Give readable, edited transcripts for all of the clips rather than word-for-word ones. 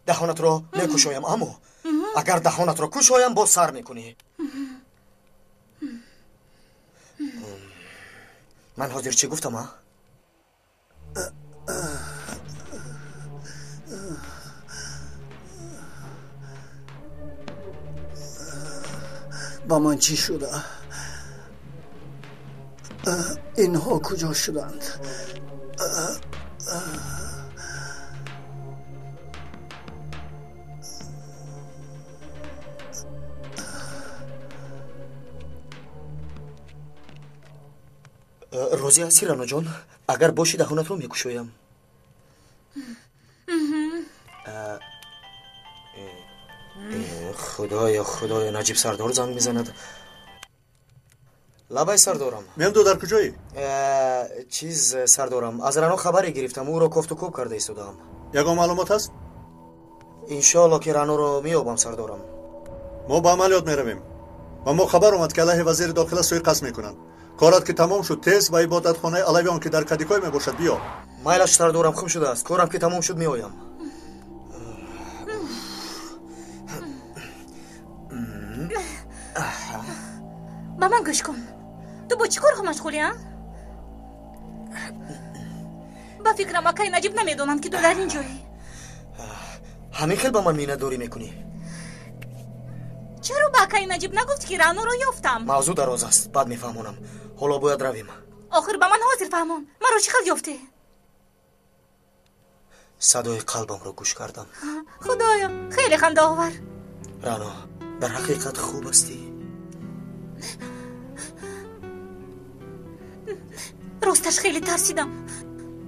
دهانت رو میکشایم اما اگر دهانت رو کشایم باز سر میکنی. من حاضر چی گفتم ها؟ با من چی شده؟ اینها کجا شدند؟ راضی هستی رانا جان؟ اگر باشی دهانت رو میکشایم. خدایا نجیب سردار زنگ میزند. لبای سردارم. ممدو در کجایی؟ چیز سردارم از رانا خبری گرفتم، او را کفت و کوب کرده ایستادم. یگان معلومات هست؟ انشالله که رانا رو میابم سردارم. ما با عملیات میرویم و ما خبر اومد که علیه وزیر داخله سوی قصد میکنند. کارات که تمام شد تیز و عبادت خانه علویان که در کدیکای میباشد بیا. مایلش سردارم خوب شده است. کارم که تمام شد میایم. با من گوش کن. تو با چی کار مشغولی ها؟ با فکرم اکای نجیب نمیدونند که تو در اینجایی. همین خیلی با من مینه‌داری میکنی. چرا با اکای نجیب نگفتی که رانا رو یافتم؟ موضوع دراز است، بعد میفهمونم. حالا باید رویم. آخر با من حاضر فهمون. مرا چی خیلی یافته؟ صدای قلبم رو گوش کردم. خدایا خیلی خنده آور. رانا در حقیقت خوب استی. راستش خیلی ترسیدم.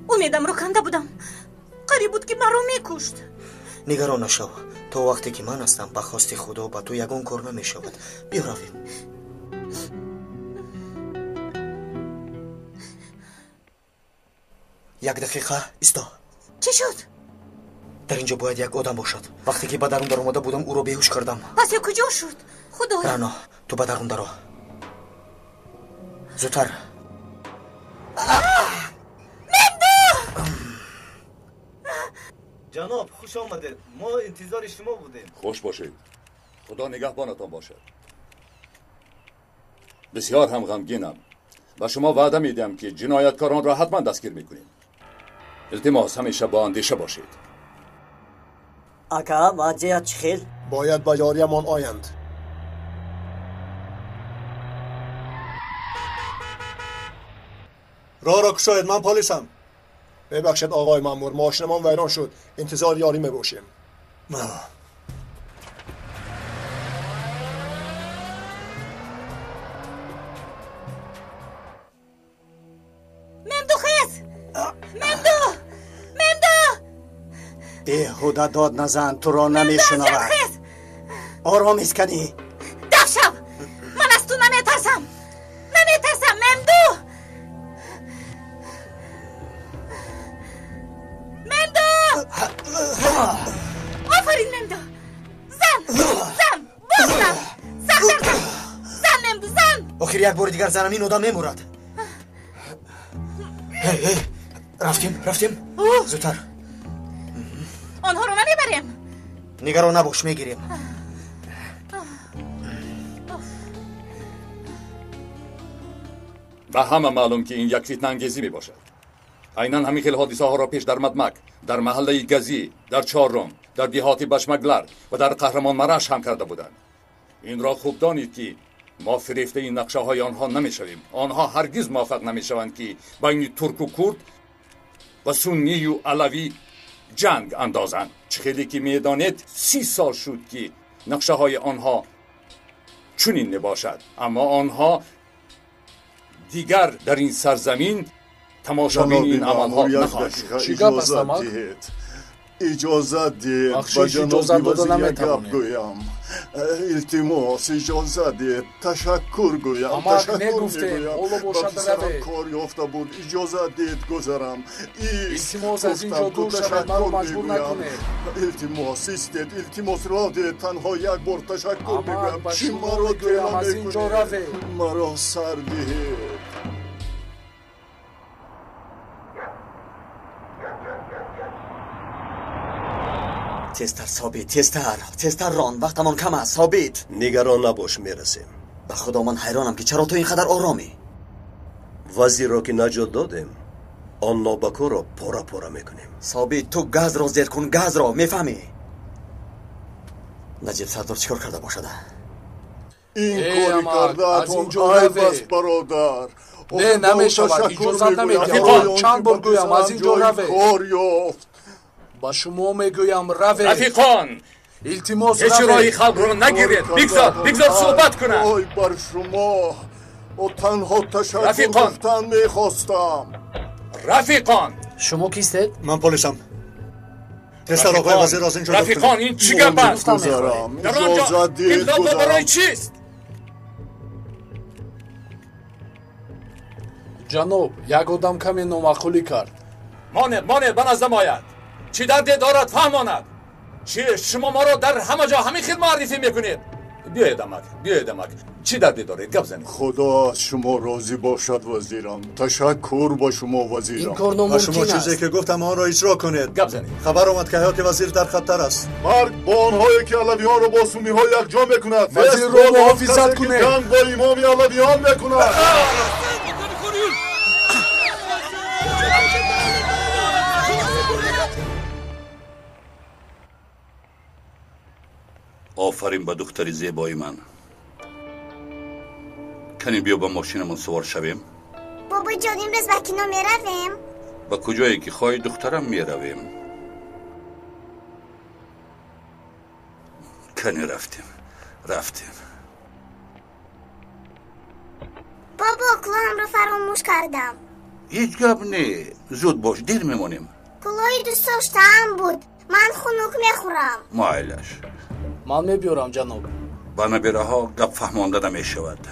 امیدم رو کنده بودم. قریب بود که مرا میکشت. نگران نشو. تا وقتی که من هستم به خواست خدا با تو یگان کار نمیشود. بیا رویم. یک دقیقه ایستا. چی شد؟ در اینجا باید یک آدم باشد. وقتی که به درون در اومده بودم او رو بیهوش کردم. پس یا کجا شد؟ خدایا. رانا تو به درون درو. زودتر. جناب خوش آمدید. ما انتظار شما بودیم. خوش باشید. خدا نگهبانتان باشد. بسیار هم غمگینم و شما وعده میدم که جنایتکاران را حتما دستگیر میکنیم. التماس همیشه با اندیشه باشید. اکا وضعیت چی خیل؟ باید با یاریمان آیند. راه را کشاید، من پلیسم. ببخشید آقای مأمور، ماشینمان ویران شد. انتظار یاری میباشیم. ممدو خیز! ممدو! بیهوده داد نزن، تو را نمیشنود. آرام اسکنی. دفشم! من از تو نمیترسم. ممدو! آفرین ممدو! زن! بازم! سختر زن ممدو زن! آخر یک بار دیگر زنم این آدم میمورد. هی رفتیم زودتر. آنها رو نمیبریم. نگران نباش میگیریم. و همه معلوم که این یک فتنه انگیزی می باشد. عیناً همین خیل حادثه ها را پیش در مدمک، در محله گزی، در چهارم، در دیهات بشمگلر و در قهرمان مرش هم کرده بودند. این را خوب دانید که ما فریفته این نقشه های آنها نمی شویم. آنها هرگز موفق نمی شوند که بین ترک و کرد و سنی و علوی جنگ اندازند. چخیلی که می دانید 30 سال شد که نقشه های آنها چنین نباشد، اما آنها دیگر در این سرزمین تماشابین این عملها نخواهد شد. اجازه دید با جناب وزیر یک گپ گویم. التماس اجازه دید. تشکر گویم. با پسرم کار یافته بود. اجازه دید گذرم. التماس از اینجا دور شود، مرا مجبور نکنه. التماس استید. التماس را دید. تنها یک بار تشکر بگویم. چی مرا گویم از اینجا روه. مرا سر دید. تستر ثابت، تستر ران، وقتمان کم است. ثابت نگران نباش، میرسیم. به خدا من حیرانم که چرا تو اینقدر آرامی. وزیر را که نجات دادیم، آن نابکو را پاره میکنیم. ثابت تو گاز را زیر کن، گاز را، میفهمی؟ نجیب سردار چیکار کرده باشده؟ این کاری کرده‌تون عیب است برادر. نه نمیشود، اجازت نمیدیم. چند بار گویم از اینجا روه. با شما میگویم روه. رفیقان، التماس هیچ راهی خلق رو نگیرید. بگذار صحبت کنن. آی بر شما و تنها تشکر گفتن میخواستم. رفیقان، شما کیستید؟ من پلیسم. تستر آقای وزیر از اینجا دفتر. رفیقان این چی گپ است؟ در آنجا دید گذرم. برای چیست؟ جناب، یک آدم کمی نامعقولی کرد. مانه به نظرم آید. چی دردی دارد فهماند؟ چی شما ما را در همه جا همین خیل معرفی میکنید؟ بیاید امک چی دردی دارید؟ گپ زنید. خدا از شما راضی باشد وزیرم. تشکر با شما وزیرم. این کار ناممکن است. شما چیزی که گفتم آن را اجرا کنید. گپ زنید. خبر آمد که حیات وزیر در خطر است. مرگ با آنهایی که علویان را با سنی ها یکجا میکند. وزیر را محافظت کنید. جنگ با امام علویان میکند. آفرین به دختری زیبای من. کنی بیا با ماشینمون سوار شویم؟ بابا جان امروز به کینو میرویم؟ به کجایی که خواهی دخترم میرویم. کنی رفتیم. بابا کلاهم رو فراموش کردم. هیچ گپ نه، زود باش، دیر میمونیم. کلاهی دوست داشتم بود. من خنک میخورم. مایلش من میبیارم جناب. با نبیره ها گپ فهمانده نمیشود.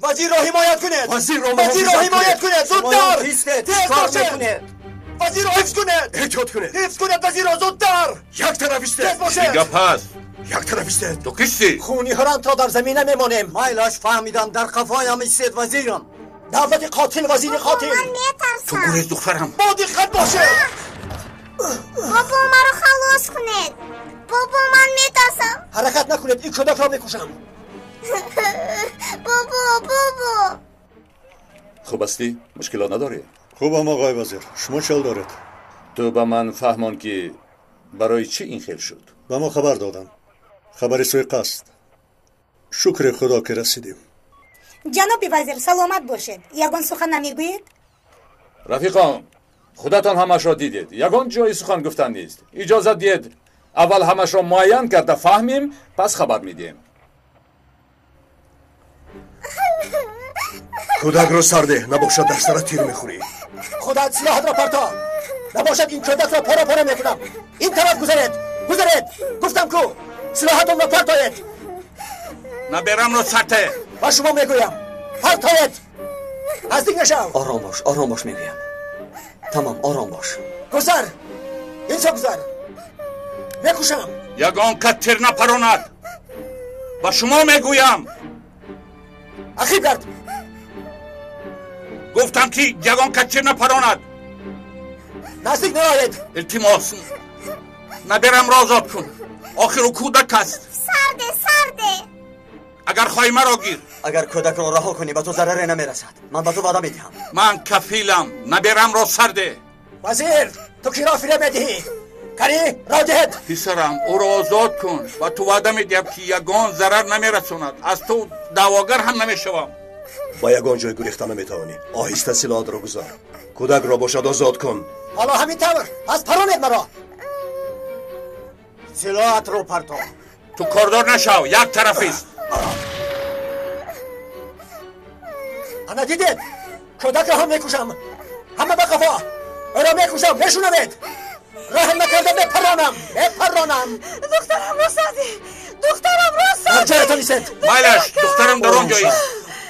وزیر را حمایت کنید. زودتر. کار میکنید. وزیر را حفظ کنید. حفظ کنید وزیر را زودتر. یک طرف ایستید. چی گپ هست؟ یک طرف ایستید. تو کیستی؟ خونی هران تا در زمینه میمانیم. مایلاش فهمیدم در قفایم ایستید وزیرم. دولت قاتل، وزیر قاتل. من میترسم. تو گریز دخترم. با دقت باشه. بابا مرا خلاص کنید. بابا من میترسم. حرکت نکنید، این کودک را میکشم. بابا خوب هستی؟ مشکلات نداری؟ خوبم آقای وزیر. شما چل دارید؟ تو به من فهمان که برای چی این خیل شد؟ به ما خبر دادن. خبر سوءقصد. شکر خدا که رسیدیم. جناب وزیر سلامت باشید. یگان سخن نمیگویید؟ رفیقان، خودتان همش را دیدید. یگان جای سخن گفتن نیست. اجازه دید اول همش را معین کرده فهمیم، پس خبر میدیم. کودک رو سرده، نباشد در سر تیر میخوری. خودت سلاحت را پرتا. نباشد این کودک را پاره میکنم. این طرف گذارید. گفتم کو سلاحتون را پرتایید. نبرم رو سرته. با شما میگویم پرتایید. نزدیک نشو. آرام باش میگویم. تمام آرام باش. گذر. اینجا گذر. میکشم. یگان کتر نپراند. با شما میگویم. اخی برد. گفتم که یگان کتر نپراند. نزدیک نآید. التماس نبرم را آزاد کن. آخر او کودک است. سرده. اگر خواهی مرا گیر. اگر کودک را رها کنی به تو ضرری نمیرسد. من به تو وعده میدهم. من کفیلم. نبرم را سرده. وزیر تو کی را فریب میدهی؟ کری را دهد. پسرم او را آزاد کن و تو وعده میدهم که یگان ضرر نمیرساند. از تو دعواگر هم نمیشوم. با یگان جای گریختن نمیتوانی. آهسته سلاحت را گذار. کودک را باشد آزاد کن. حالا همین طور از پرانید مرا. سلاحت رو پرتو. تو کاردار نشو. یک طرفی است. انا دیدید کودک را هم میکشم. همه به قفا. او را میکشم. نشونمید. رحم نکرده بپرانم. دخترم را سردی. هر جایتان نیست. مایلش دخترم در آن جایی.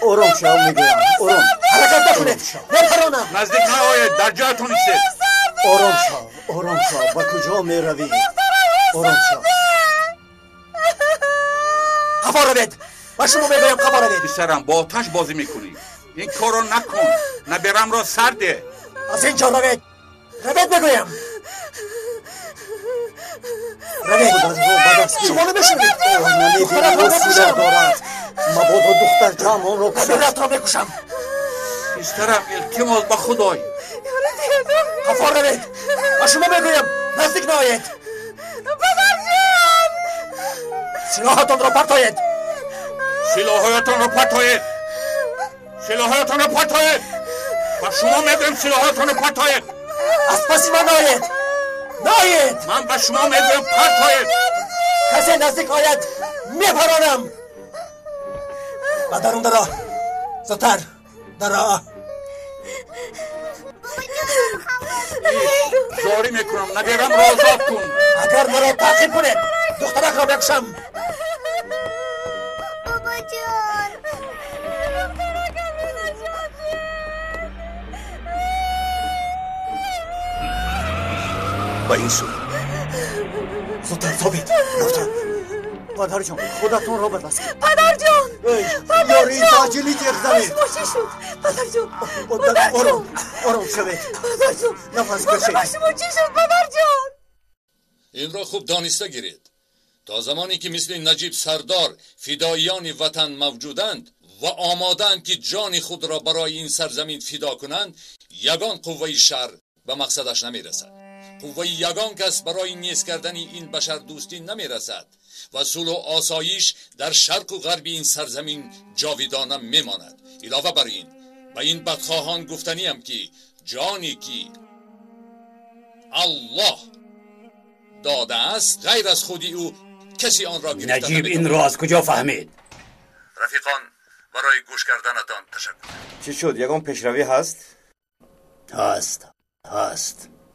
آرام شو میگویم. آرام. حرکت نکنید. بپرانم. نزدیک نآید. در جایتان نیست. آرام شو. با کجا میروی؟ آرام شو. قفا رو بید. با شما میگویم قفا رو بید. پسرم با آتش بازی میکنی. این کارو نکن. نبرم را سرده. از اینجا رو بید. میگویم. شما نمیشونید. نمیبینی سیلا دارد. مبادا دختر جمعان رو پدرت را میکشم. پسرم التماس با خدای. قفا رو بید. با شما میگویم نزدیک نآید. سلاحتان را پرتایید. سلاحتان را پرتایید. با شما میگویم سلاحتان را پرتایید. از پسی من نآید. من به شما میگویم پرتایید. کسی نزدیک آید میپرانم. و درون درا. زودتر درا. زاری میکنم. نبرم را آزاد کن. اگر مرا تعقیب کنید دخترک را بکشم. بابا جان. با این سو. زودتر ثابت. گفتم پدر جان خودتون را ببخشید. پدر جان. یاری تاجیلی تیغ زمین. چی شد؟ پدر جان. آرام شوید. پدر جان. نفس کشید. چی شد پدر جان؟ این را خوب دانسته گیرید. تا زمانی که مثل نجیب سردار فداییان وطن موجودند و آمادند که جان خود را برای این سرزمین فدا کنند، یگان قوه شر به مقصدش نمیرسد. قوه یگان کس برای نیست کردن این بشر دوستی نمیرسد و صلح و آسایش در شرق و غرب این سرزمین جاویدانه میماند. علاوه بر این به این بدخواهان گفتنیم که جانی که الله داده است غیر از خودی او کسی آن را گرفته نجیب این را از کجا فهمید؟ رفیقان برای گوش کردنتان تشکر. چی شد؟ یگان پیشروی هست؟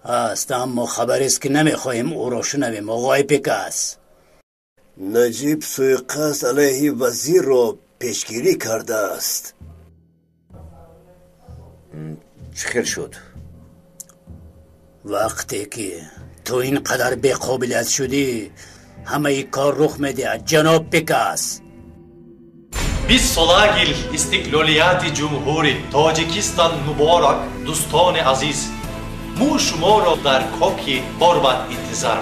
هست اما خبر است که نمیخواهیم او را شنویم. آقای پیکاس نجیب سوء علیه وزیر را پیشگیری کرده است. چه خیر شد؟ وقتی که تو اینقدر بی‌قابلیت شدی همه ای کار رخ میده جناب پیکاس. biz solagil istikloliyati cumhuri Tojikistan muborak doston aziz mu shuma ro dar koki hormat intizor.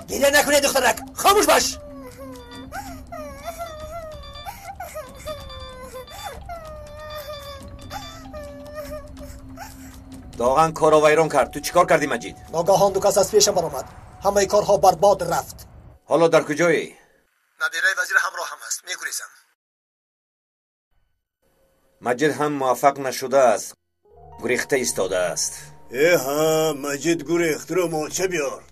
گله نکنید دخترک. خاموش باش. داغن کارو ویران کرد. تو چیکار کردی مجید؟ ناگهان دو کس از پیشم برآمد. همه کارها برباد رفت. حالا در کجایی؟ نادره وزیر همراه هم هست. میگریزم. مجید هم موفق نشده است. گریخته ایستاده است. ها مجید گریخت رو ماچه بیار.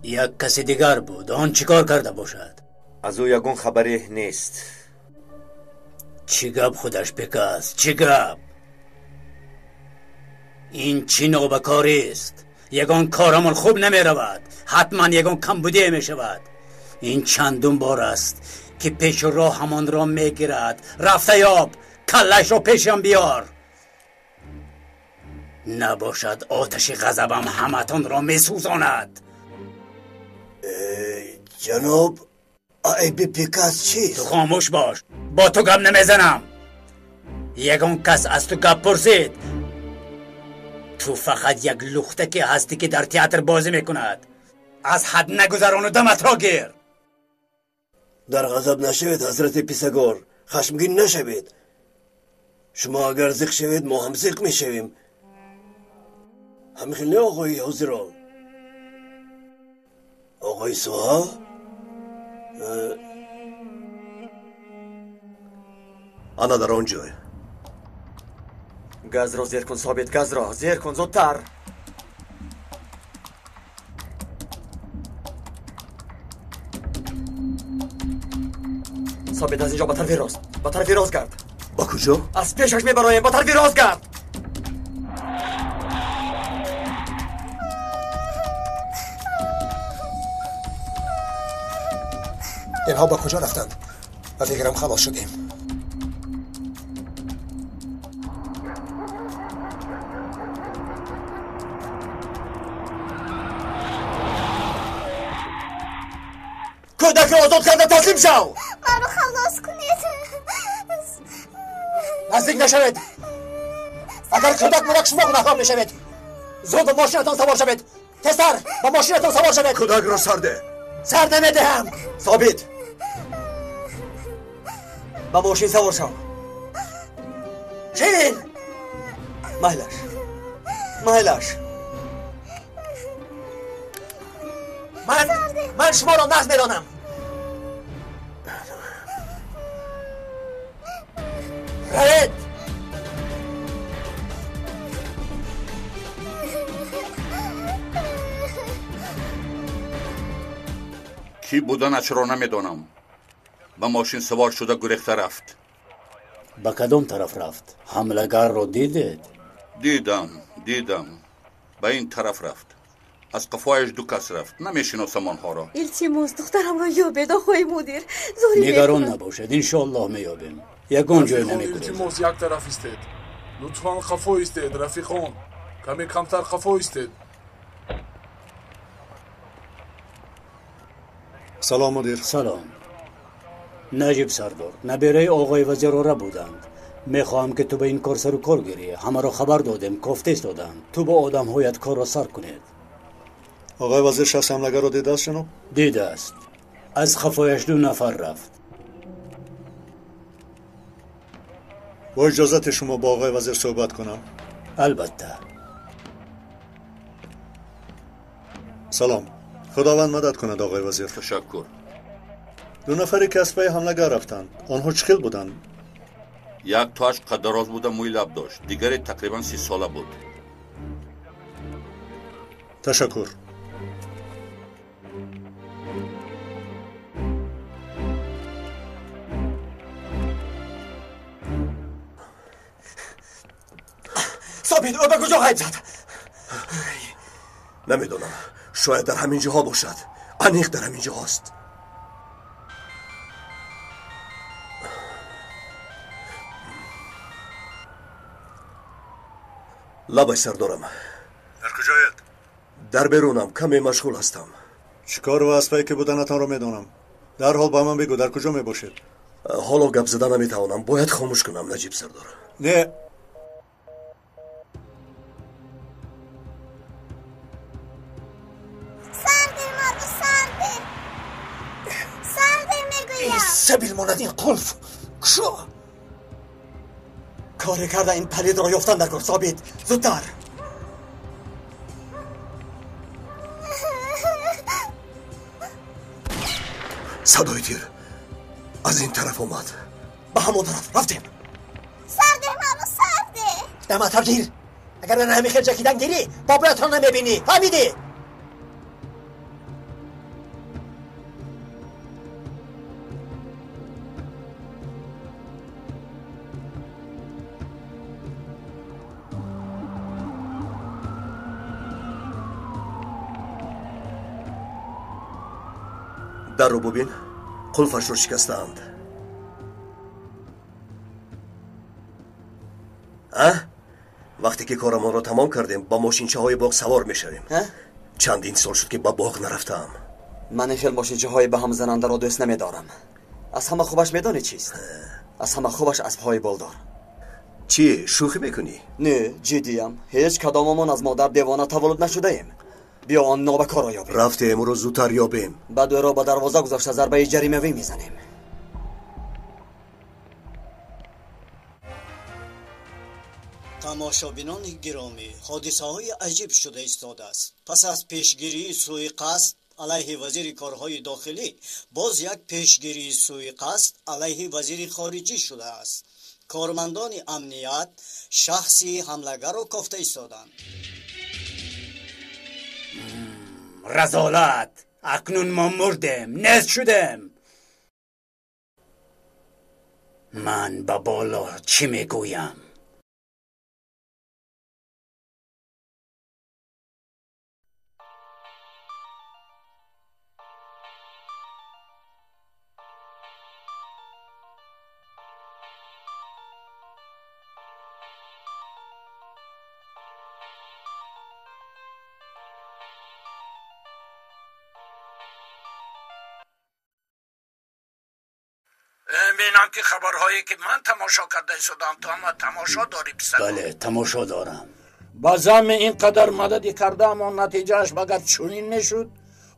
یک کسی دیگر بود. آن چیکار کرده باشد؟ از او یگون خبری نیست. چی گپ خودش بکس؟ چی گپ؟ این چی نوبکاری است؟ یگان کارمان خوب نمی رود، حتما یگان کمبودی می شود. این چندون بار است که پیش راه همان را می گیرد. رفته یاب، کلش را پیشم بیار. نباشد آتش غضبم همتان را می سوزاند. جناب عیب پیکاس چیست؟ تو خاموش باش، با تو گپ نمیزنم. یگان کس از تو گپ پرسید، تو فقط یک لخته که هستی که در تئاتر بازی میکند. از حد نگذران و دمت را گیر. در غضب نشوید حضرت پیسگور، خشمگین نشوید. شما اگر زیق شوید ما هم زیق میشویم. همین نه آقای حضران. آقای سوها؟ آنا در آنجای. گاز را زیر کن ثابت، گاز را زیر کن زودتر. ثابت از اینجا به طرف راست، به طرف راست گرد. با کجا؟ از پیشش میبرایم، به طرف راست گرد. اینها با کجا رفتند؟ و دیگرم خلاص شدیم. کودک را آزاد کرده تسلیم شو. ما رو خلاص کنید. نزدیک نشوید. اگر کودک مرک شما گناهکار میشوید. زود به ماشینتان سوار شوید. تستر با ماشینتان سوار شوید. کودک را سرده. سر نمیدهم. ثابت با ماشین سوار شو. شیرین مهلش من شما را نقد میدانم. روید. کی بودنش را نمیدانم. با ماشین سوار شده گریخته رفت. با کدام طرف رفت؟ حملگر رو دیدید؟ دیدم. به این طرف رفت. از قفایش دو کس رفت. نمیشناسم آنها را. التماس دخترم را یابید آقای مدیر. زوری نگران نباشد، انشالله میابیم. یگان جای نمیگذارد. التماس یک طرف استید. لطفاً خفا استید رفیقان. کمی کمتر خفا استید. سلام مدیر. سلام. نجیب سردار، نبیره آقای وزیر را بودند. میخواهم که تو به این کار سر و کار گیری. همه را خبر دادیم، کافته دادند. تو با آدم هایت کار را سر کنید. آقای وزیر شخص حملگر را دیده است جناب؟ دیده است. از خفایش 2 نفر رفت. با اجازت شما با آقای وزیر صحبت کنم؟ البته. سلام. خداوند مدد کند آقای وزیر. تشکر. 2 نفری که از پای حملگر رفتند، آنها چه خیل بودند؟ یک تاش قدراز بوده، موی لب داشت. دیگری تقریبا 30 ساله بود. تشکر. ثابت او به کجا خواهید زد؟ نمیدونم. شاید در همین جاها باشد. انیق در همین جاهاست. لبای سردارم. در کجایید؟ در بیرونم، کمی مشغول هستم. چیکار و اسبایی که بودنتان رو میدونم. در حال با من بگو در کجا میباشید؟ حالا گپ زدن نمیتوانم. باید خاموش کنم نجیب سردار. نه. سرده میگویم. سبیل ماند این قلف. کشو. کاری کرده این پلید را یافتن در کار. ثابت زودتر. صدای تیر از این طرف اومد. به همون طرف رفتیم. سرده منو سرده. دمت را گیر. اگر من همین خیل جکیدن گیری بابرت را نمیبینی. فهمیدی؟ در رو ببین، قلفش رو شکستند. وقتی که کارمان رو تمام کردیم با ماشینچه های باغ سوار میشویم. چندین سال شد که با باغ نرفتم. من این خیلی ماشینچه های به هم زننده را دوست نمیدارم. از همه خوبش میدانی چیست؟ از همه خوبش اسب های بالدار. چی؟ شوخی میکنی؟ نه جدیم. هیچ کداممان از مادر دیوانه تولد نشده ایم. بیا آن نابکار را یابیم. رفته امروز زودتر یابیم. بعد او را با دروازه گذاشته ضربه جریمه وی میزنیم. тамошобинон гиромӣ ҳодисаҳои аҷиб шуда истодааст. пас аз пешгирии суиқасд алайҳи вазири корҳои дохилӣ боз як пешгирии суиқасд алайҳи вазири хориҷӣ шудааст. кормандони амният шахси ҳамлагарро кофта истоданд. разолат! акнун мо мурдем, нест шудем. ман ба боло чӣ мегӯям? بینم که خبرهایی که من تماشا کرده ایستادم تو هم تماشا داری پسر؟ بله تماشا دارم. با زعم اینقدر مددی کرده اما نتیجهش مگر چنین نشد؟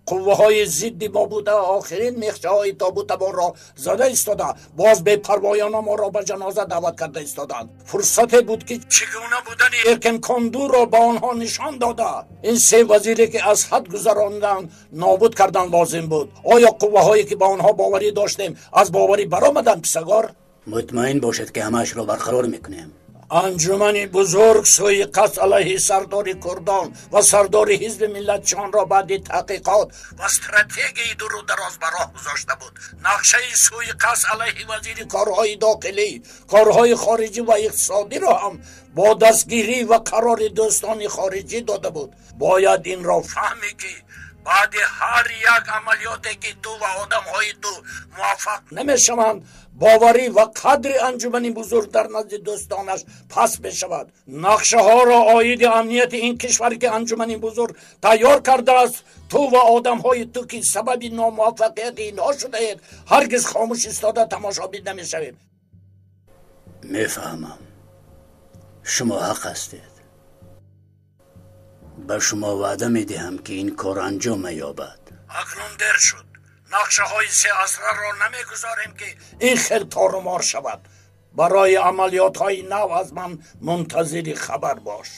قوه های ضد ما بوده، آخرین میخچه های تابوت ما را زده ایستاده، باز بی پروایانه ما را به جنازه دعوت کرده ایستادند. فرصتی بود که چگونه بودن ارکن کاندو را به آنها نشان داده. این سه وزیری که از حد گذراندن نابود کردن لازم بود. آیا قوه هایی که با آنها باوری داشتیم از باوری برآمدن پسگار؟ مطمئن باشد که همش را برقرار میکنیم. انجمنی بزرگ سوء علیه سردار کردان و سردار حزب ملت جان را بعد تحقیقات و استراتژی دور و دراز به راه گذاشته بود. نقشه سوء علیه وزیر کارهای داخلی، کارهای خارجی و اقتصادی را هم با دستگیری و قرار دوستان خارجی داده بود. باید این را فهمی که بعد هر یک عملیاتی که تو و آدم‌های تو موفق نمی‌شوند، باوری و قدر انجمن بزرگ در نزد دوستانش پس بشود. نقشه ها را عاید امنیت این کشور که انجمن بزرگ تیار کرده است، تو و آدم‌های تو که سبب ناموفقیت اینها شده اید، هرگز خاموش ایستاده تماشابین نمی‌شوید. میفهمم. شما حق هستید. به شما وعده میدهم که این کار انجام میابد. اکنون دیر شد. نقشه های سه اسرار را نمیگذاریم که این خیلی تارومار شود. برای عملیات های نو از من منتظر خبر باش.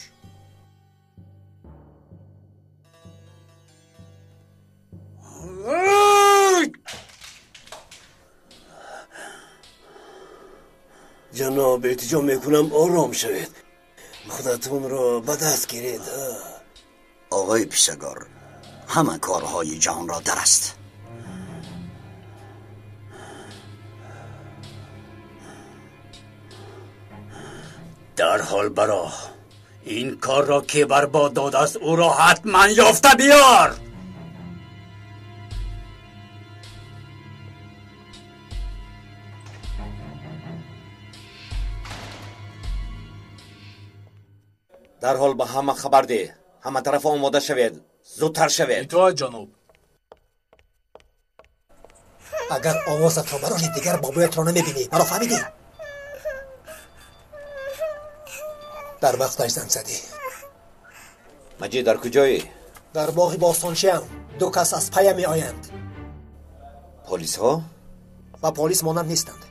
جناب التجا میکنم آرام شوید. خودتون را به دست گیرید. آقای پیشگار، همه کارهای جهان را در است. در حال برا این کار را که برباد داده است او را حتما یافته بیار. در حال به همه خبر ده. همه طرف آماده شوید. زودتر شوید. اطاعت جناب. اگر آوازت را برای دیگر بابایت را نمیبینی مرا فهمیدی؟ در وقتش زنگ زدی. مجید در کجایی؟ در باغ باستانچی هم. دو کس از پیم می آیند. پلیس ها؟ و پلیس مانند نیستند.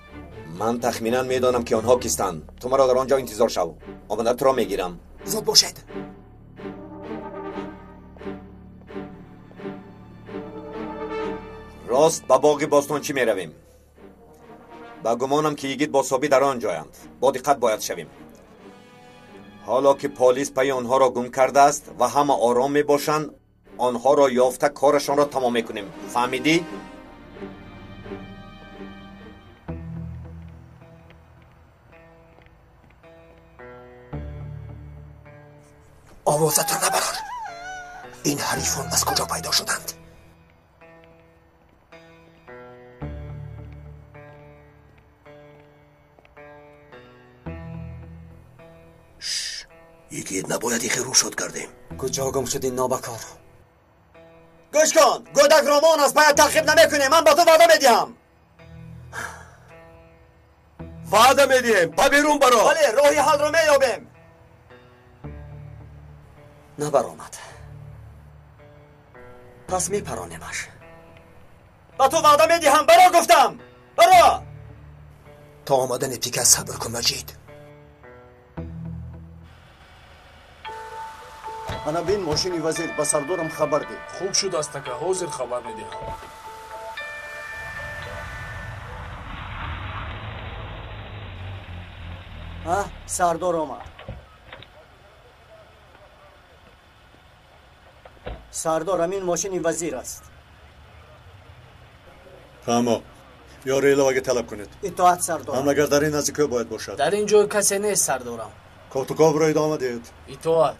من تخمینا میدانم که آنها کیستند. تو مرا در آنجا انتظار شو. آمده تو را میگیرم. زود باشید. راست به باغ باستانچی می رویم. با گمانم که یگید با صابی در آنجایند. با دقت باید شویم. حالا که پلیس پای آنها را گم کرده است و همه آرام می باشند، آنها را یافته کارشان را تمام می کنیم. فهمیدی؟ آوازت را نبران. این حریفان از کجا پیدا شدند؟ یکی نباید ایخی رو شد کردیم. کجا گم شد این نابکار؟ گوش کن، گودک رامان از باید تخریب نمیکنه. من با تو وعده میدیم. وعده میدیم با بیرون برو. ولی راهی حل رو مییابیم. نبرآمد. پس میپرانیمش. با تو وعده میدیم. برو گفتم. برو. تا آمدن پیکس صبر کن مجید. انا بین ماشینی وزیر با سردارم خبر ده. خوب شد است که حاضر خبر میدهم. سردار آمد. سردار همین ماشین وزیر است. اما یا ریلا اگه طلب کنید. اطاعت سردار. هم اگر در این نزدیک باید باشد. در اینجا کسی نیست سردارم. کافتوکاو را ادامه دهید. اطاعت.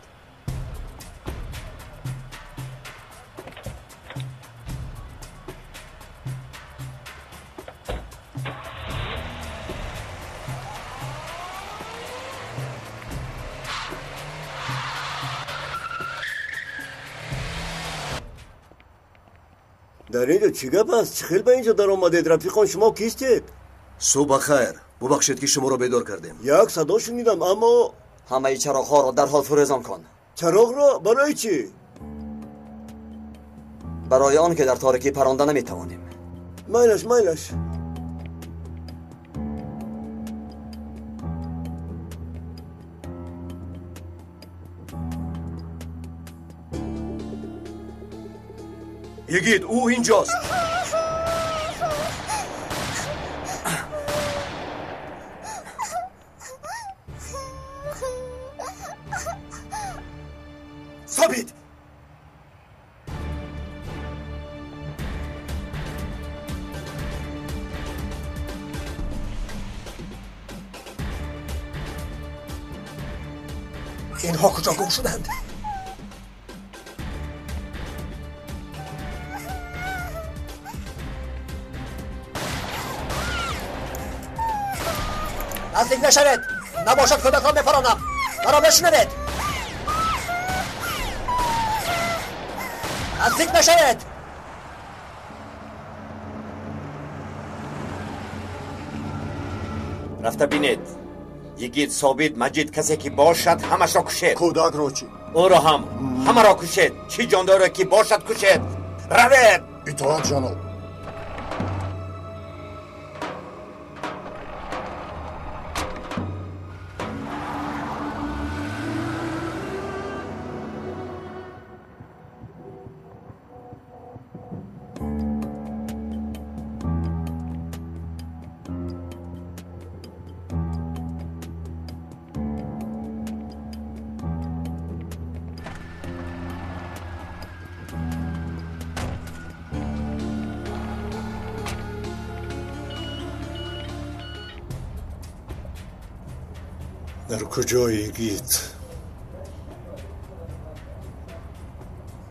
در اینجا چی گپ است؟ چه خیلی به اینجا در آمدید؟ رفیقان شما کیستید؟ صبح خیر. ببخشید که شما را بیدار کردیم. یک صدا شنیدم اما همه چراغ‌ها را در حال فروزان کن. چراغ را برای چی؟ برای آن که در تاریکی پرانده نمیتوانیم. مایلش یگید او اینجاست. ثابت اینها کجا گم شدند؟ نزدیک نشوید. نباشد کودکان بپرانم. مرا بشنوید. نزدیک نشوید. رفته بینید. یگید ثابت مجید کسی که باشد همش را کشید. کودک را چی؟ او را هم همه را کشید. چی جاندار که باشد کشید. روید. اطاعت جناب. در کجایی گید؟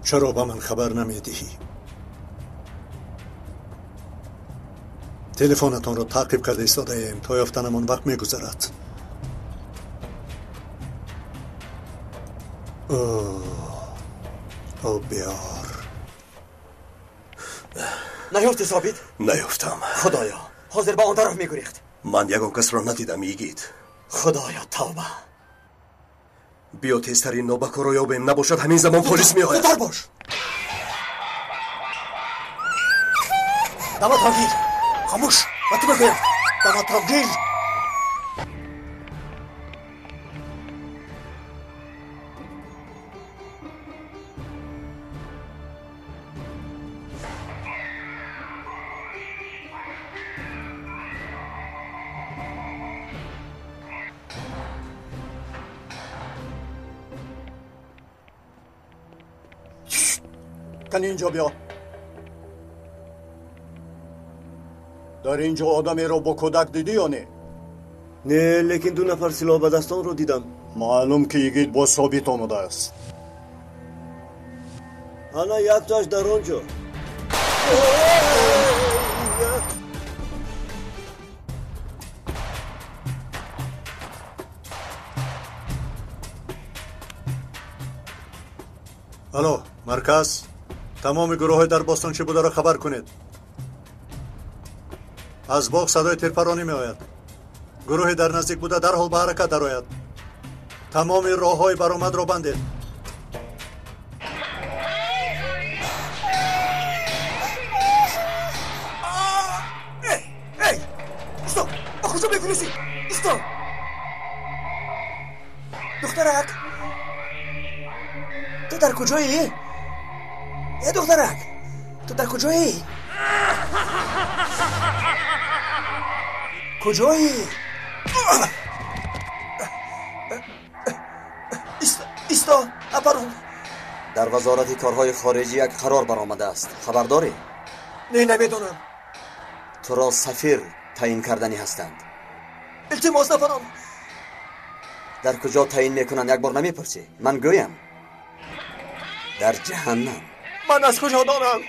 چرا با من خبر نمیدهی؟ تلفنتان را تعقیب کرده ایستاده ایم تا یافتنمان وقت میگذرد. او بیار. نیافتی ثابت؟ نیافتم. خدایا حاضر با آن طرف میگریخت. من یگان کس را ندیدم یگید. خدایا توبه. بیا تیزترین نوبکار را یابیم. نباشد همین زمان پلیس می آید. زودتر باش. دمت را گیر. خاموش. وقتی بگویم. دمت را گیر. کن اینجا بیا. در اینجا آدمی رو با کودک دیدی یا نه؟ نه لیکن 2 نفر سلاح به دستان رو دیدم. معلوم که یگید با ثابت آمده است. حالا یک تاش در آنجا. الو مرکز تمام گروه در باستانچی بوده را خبر کنید. از باغ صدای تیرپرانی می آید. گروه در نزدیک بوده در حال به حرکت در آید. تمام راه های برآمد را بندید. ایستا با کجا بگونیسی؟ ایستا دخترک تو در کجایی؟ دخترک تو در کجایی؟ کجایی؟ ایستا اپرون در وزارت کارهای خارجی یک قرار برآمده است. خبر داری؟ نه نمیدونم. تو را سفیر تعیین کردنی هستند. التماس نفرم. در کجا تعیین میکنند یک بار نمیپرسی؟ من گویم در جهنم. من از کجا دانم؟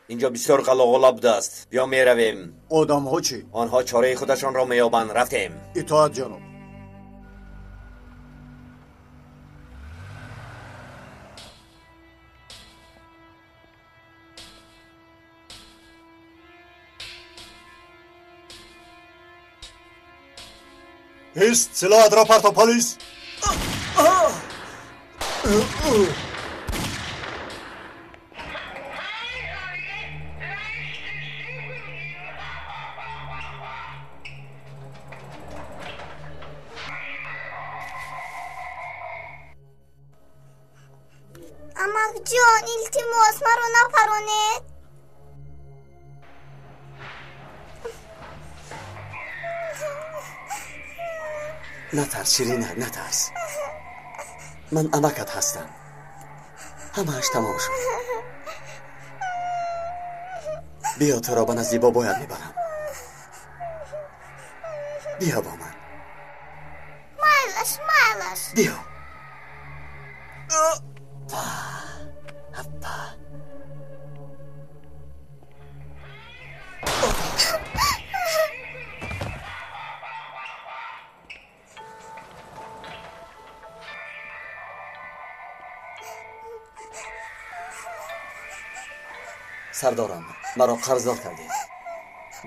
اینجا بسیار قلاقلا بوده است. بیا می رویم. آدم ها چی؟ آنها چاره خودشان را میابند. رفتیم. اطاعت جناب. Ist silah raporto polis. امک جان التماس مرا نپرانید. نترس شیرینه، نترس. من امکت هستم. همه‌اش تمام شد. بیا تو را به نزد بابایت میبرم. بیا با من. مایلش بیا. سردارم مرا قرضدار کردید.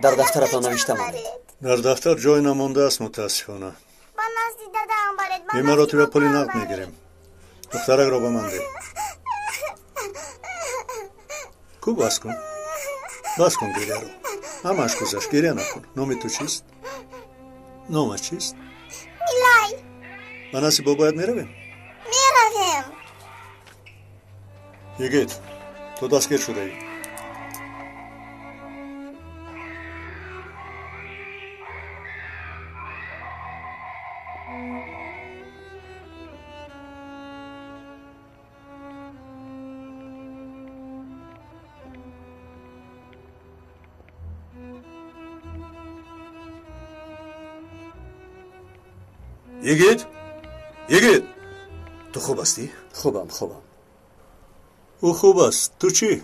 در دفترتان نوشته مانید. در دفتر جای نمانده است متاسفانه. با نزدی دادم برید. این مراتب پولی نقد میگیریم. دخترک را به من ده. کو بس کن. بس کن گریه رو. همش گذشت. گریه نکن. نام تو چیست؟ نامش چیست؟ میلای. به نزد بابایت میرویم؟ میرویم. یگید تو دستگیر شده ای. یگید تو خوب هستی؟ خوبم. او خوب است. تو چی؟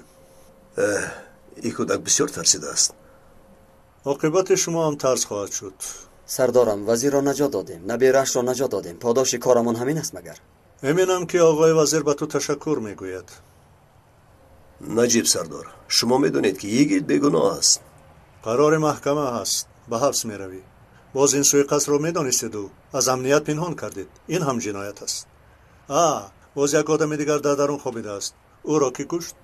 این کودک بسیار ترسیده است. عاقبت شما هم ترس خواهد شد. سردارم وزیر را نجات دادیم، نبیرش را نجات دادیم. پاداش کارمان همین است مگر؟ امینم که آقای وزیر به تو تشکر میگوید. نجیب سردار، شما میدونید که یگید بیگناه است. قرار محکمه هست. به حبس میروی. باز این سوی قصر رو میدانستید و از امنیت پنهان کردید. این هم جنایت است. باز یک آدم دیگر در درون خوابیده است. او را کی کشت؟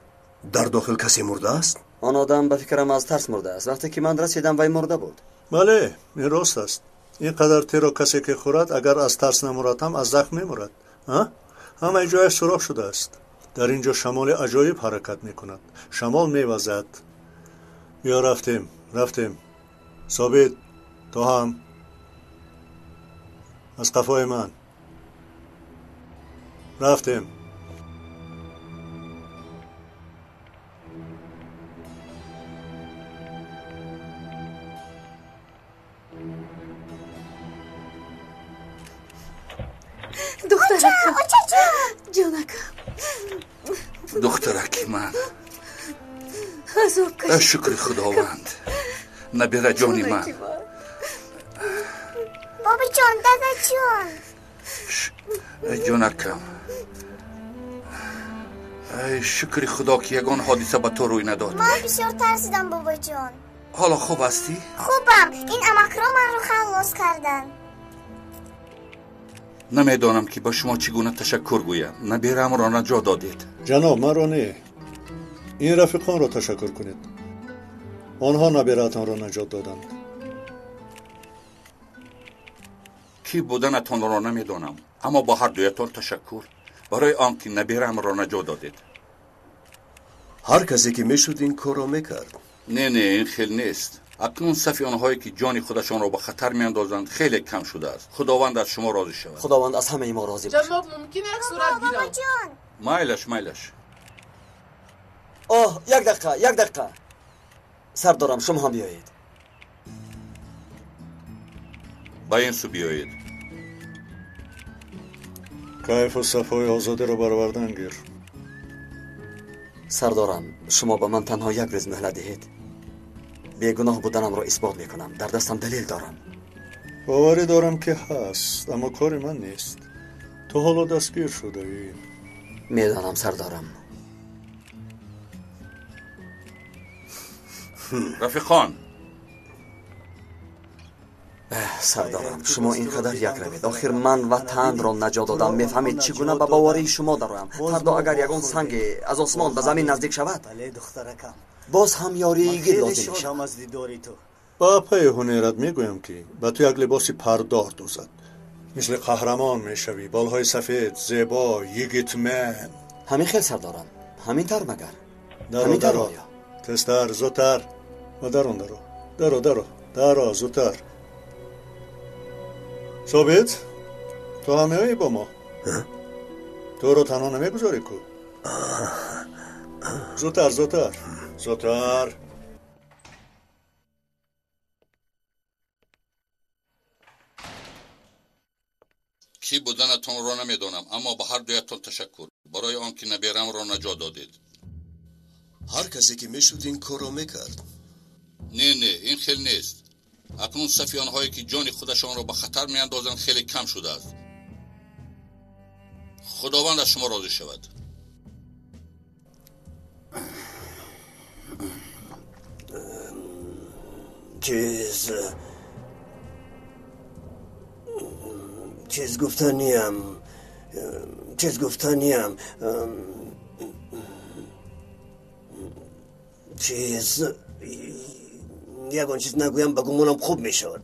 در داخل کسی مرده است؟ آن آدم به فکرم از ترس مرده است. وقتی که من رسیدم وی مرده بود. بله این راست است. اینقدر تیر را کسی که خورد اگر از ترس نمرد هم از زخم میمرد. همه جای سوراخ شده است. در اینجا شمال عجایب حرکت میکند. شمال میوزد. بیا رفتیم. ثابت تو هم از قفای من. رفتیم. دخترکی من عذاب کشید. شکر خداوند نبیره جانی من. بابا جان دادا جان جانکم ای شکر خدا که یگان حادثه به تو روی نداد. من بسیار ترسیدم بابا جان. حالا خوب هستی؟ خوبم. این امکرا من رو خلاص کردن. نمیدانم که با شما چگونه تشکر گویم. نبیرم را نجات دادید. جناب من را نه، این رفیقان را تشکر کنید. آنها نبیرتان را نجات دادند. کی بودنتان را نمیدانم، اما با هر دویتان تشکر برای آنکه نبیرم را نجات دادید. هر کسی که میشد این کار را میکرد. نه این خیلی نیست. اکنون صف آنهایی که جان خودشان را به خطر میاندازند خیلی کم شده است. خداوند از شما راضی شود. خداوند از همه ما راضی باشد. جناب ممکن است صورت گیرم؟ مایلش. یک دقیقه. سردارم شما هم بیایید. با این سو بیایید. کیف و صفای آزادی را برآوردن گیر. سردارم شما به من تنها یک روز مهلت دهید. بیگناه بودنم را اثبات میکنم. در دستم دلیل دارم. باوری دارم که هست، اما کار من نیست. تو حالا دستگیر شده ای. میدانم سردارم. رفیقان سردارم شما اینقدر یک روید. آخر من وطن را نجات دادم. میفهمید چگونه به باوری شما دارم. فردا اگر یگان سنگ از آسمان به زمین نزدیک شود، بله دخترکم، باز هم یاریگی لازم خیلی میشود. شادم از دیداری تو. با پی هنرت میگویم که به تو یک لباسی پردار دوزد. مثل قهرمان میشوی، بالهای سفید، زیبا، یگیتمن. همین خیلی سردارم. همین تر مگر؟ درو تستر زودتر و درو زودتر. ثابت تو همه هایی با ما. تو رو تنها نمیگذاری کو. زودتر. کی بودنتان را نمیدانم، اما به هر دویتان تشکر برای آنکه نبیرم را نجات دادید. هر کسی که میشد این کار را میکرد. نه این خیلی نیست. اکنون صف آنهایی که جان خودشان را به خطر میاندازند خیلی کم شده است. خداوند از شما راضی شود. چیز گفتنیم یگان چیز نگویم به گمونم خوب میشد.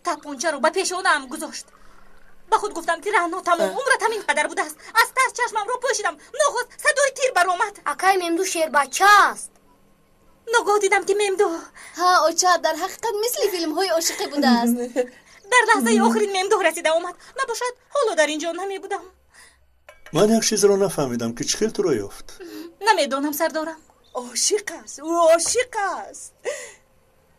تپونچه رو به پیشانم گذاشت. با خود گفتم که رهنا تمام عمرت همین قدر بوده است. از ترس چشمم رو پوشیدم. ناخست صدای تیر برآمد. اکای ممدو شیر بچه است. ناگاه دیدم که ممدو اوچا در حقیقت مثل فیلم های عاشقی بوده است. در لحظه آخرین ممدو رسیده اومد. نباشد حالا در اینجا نمی بودم. من یک چیز رو نفهمیدم که چخیل تو رو یافت. نمیدونم سردارم. عاشق است. او عاشق است.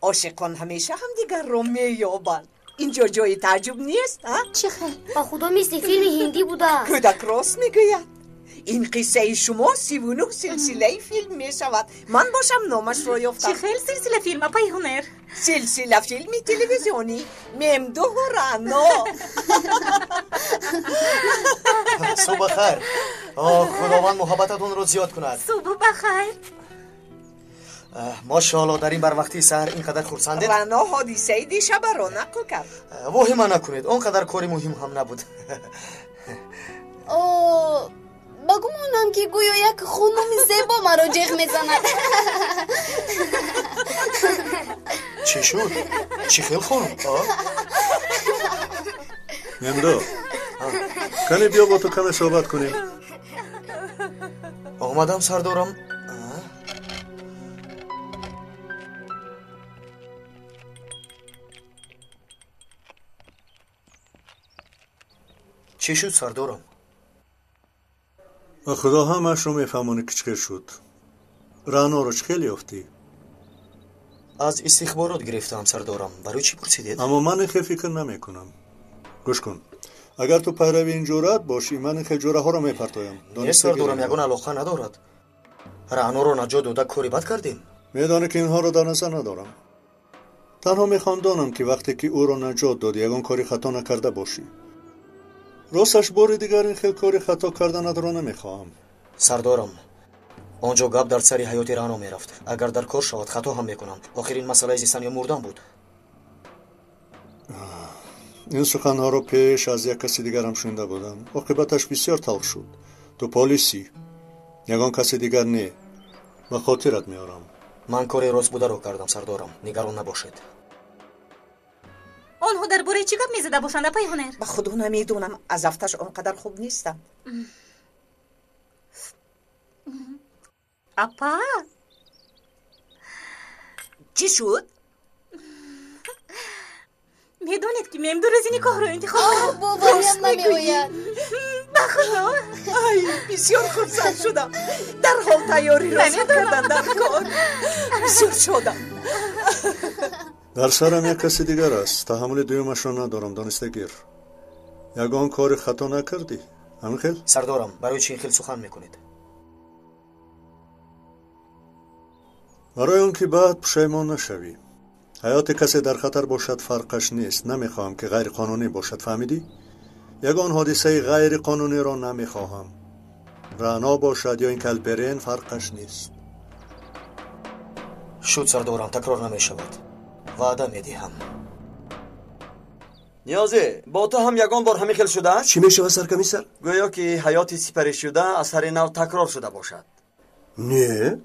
عاشقان همیشه هم دیگر رو مییابند. اینجا جای تعجب نیست. چه خیلی با خدا مثل فیلم هندی بوده است. کودک راست میگوید. این قصه شما 39 سلسله فیلم می شود. من باشم نامش را یافتم. چه خیلی سلسله فیلم اپای هنر. سلسله فیلمی تلویزیونی ممدو و رعنا. صبح خیر. خداوند محبتتون رو زیاد کند. صبح بخیر. ماشاءالله در این بر وقتی سحر اینقدر خرسندید. رعنا حادثه دیشب را نقل کرد. وهم نکنید، اونقدر کاری مهم هم نبود. بگمانم که گویا یک خانم زیبا مرا جیغ میزند. چی شد؟ چی خیل خانم؟ ممدو کنی بیا با تو کمی صحبت کنیم. آمدم سردارم. چی شد سردارم؟ خدا همش رو میفهمونه که چه شد. رانا رو چه یافتی؟ از استخبارات گرفتم سردارم. برای چی پرسیدید؟ اما من خیلی فکر نمیکنم. گوش کن. اگر تو پیروی این جرأت باشی من خیلی جوره ها رو میپرتایم. نه سردارم یگان علاقه ندارد. رانا رو نجات داده کاری بد کردیم. میدانه که اینها رو در نظر ندارم. تنها میخوام دانم که وقتی که او رو نجات دادی یگان کاری خطا نکرده باشی. راستش بار دیگر این خیلی کاری خطا کردن رو نمیخواهم. سردارم آنجا گپ در سری حیات رانا میرفت. اگر در کار شود خطا هم میکنم. آخرین مسئله زیستن یا مردن بود. این سخنها رو پیش از یک کسی دیگر هم شنیده بودم. عاقبتش بسیار تلخ شد. تو پلیسی یگان کسی دیگر نه. به خاطرت میارم. من کاری راست بوده رو کردم سردارم. نگران نباشید. آنها درباره چی گپ میزده باشند پیهنر؟ به خدا نمیدونم. از افتش اونقدر خوب نیستم. اپا چی شد؟ میدونید که میم دو روزی نکاح رو انتخاب کنم. باوریم نمیآید. بخدا ای بسیار خرسند شدم. در حال تیاری را کردن در کار. بسیار شدم. در سرم یک کسی دیگر است. تحمل دویمش را ندارم. دانسته گیر. یگان کار خطا نکردی. همین خیل؟ سردارم برای چی این خیل سخن میکنید؟ برای اون که بعد پشیمان نشوی. حیات کسی در خطر باشد فرقش نیست. نمیخواهم که غیر قانونی باشد. فهمیدی؟ یگان حادثه غیر قانونی را نمیخواهم. رانا باشد یا این کلبرین فرقش نیست. شد سردارم تکرار نمیشود. وعده میدهم. نیازه با تو هم یگان بار همین خیل شده است؟ چی میشه سرکمیسر؟ گویا که حیات سپری شده از سر نو تکرار شده باشد. نه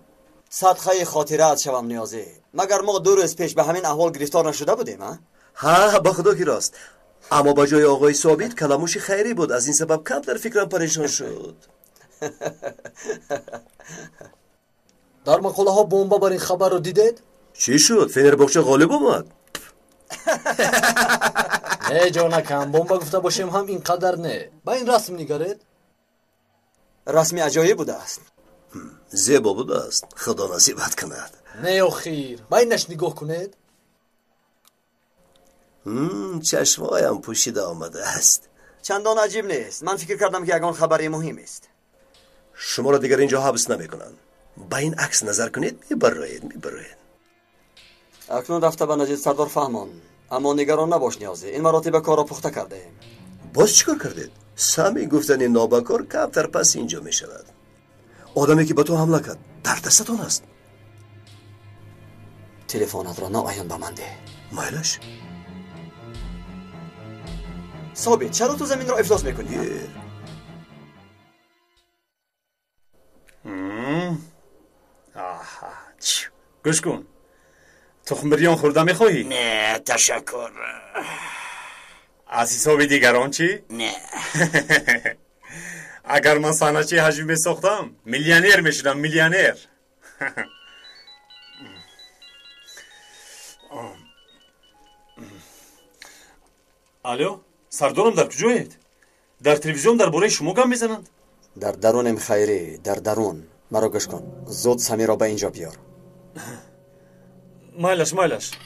صدقه خاطرت شوم نیازه. مگر ما 2 روز پیش به همین احوال گرفتار نشده بودیم؟ ها با خدا که راست. اما با جای آقای ثابت کلاموش خیری بود. از این سبب کم در فکرم پریشان شد. در مقاله ها بمب بر این خبر رو دیدید؟ چی شد؟ فنرباغچه غالب آمد. نه جانکم بمب گفته باشیم هم اینقدر نه. با این رسم نگارید؟ رسمی عجایب بوده است. زیبا بوده است. خدا نصیبت کند. نه خیر. با اینش نگاه کنید. چشمایم پوشیده آمده است. چندان عجیب نیست. من فکر کردم که یگان خبری مهم است. شما را دیگر اینجا حبس نمیکنن. با این عکس نظر کنید. میبرید. اکنون رفته به نجید سردار فهمان. اما نگران نباش نیازه. این مراتب کار را پخته کرده ایم. باز چیکار کردید؟ سمی گفتن نابکار کمتر پس اینجا می شود. آدمی که به تو حمله کرد در دستتان است. تلفنت را ناعیان به من ده. مایلش ثابت چرا تو زمین را افلاس میکنی؟ گوش کن. تخم بریان خورده میخواهی؟ نه تشکر. از حساب دیگران چی؟ نه. اگر من صنعتی حجمی بساختم میلیونر میشدم. میلیونر. الو سردارم در کجایید؟ در تلویزیون درباره شما گپ میزنند. در درونم خیری. در درون. مرا گوش کن. زود سمی را به اینجا بیار. مایلش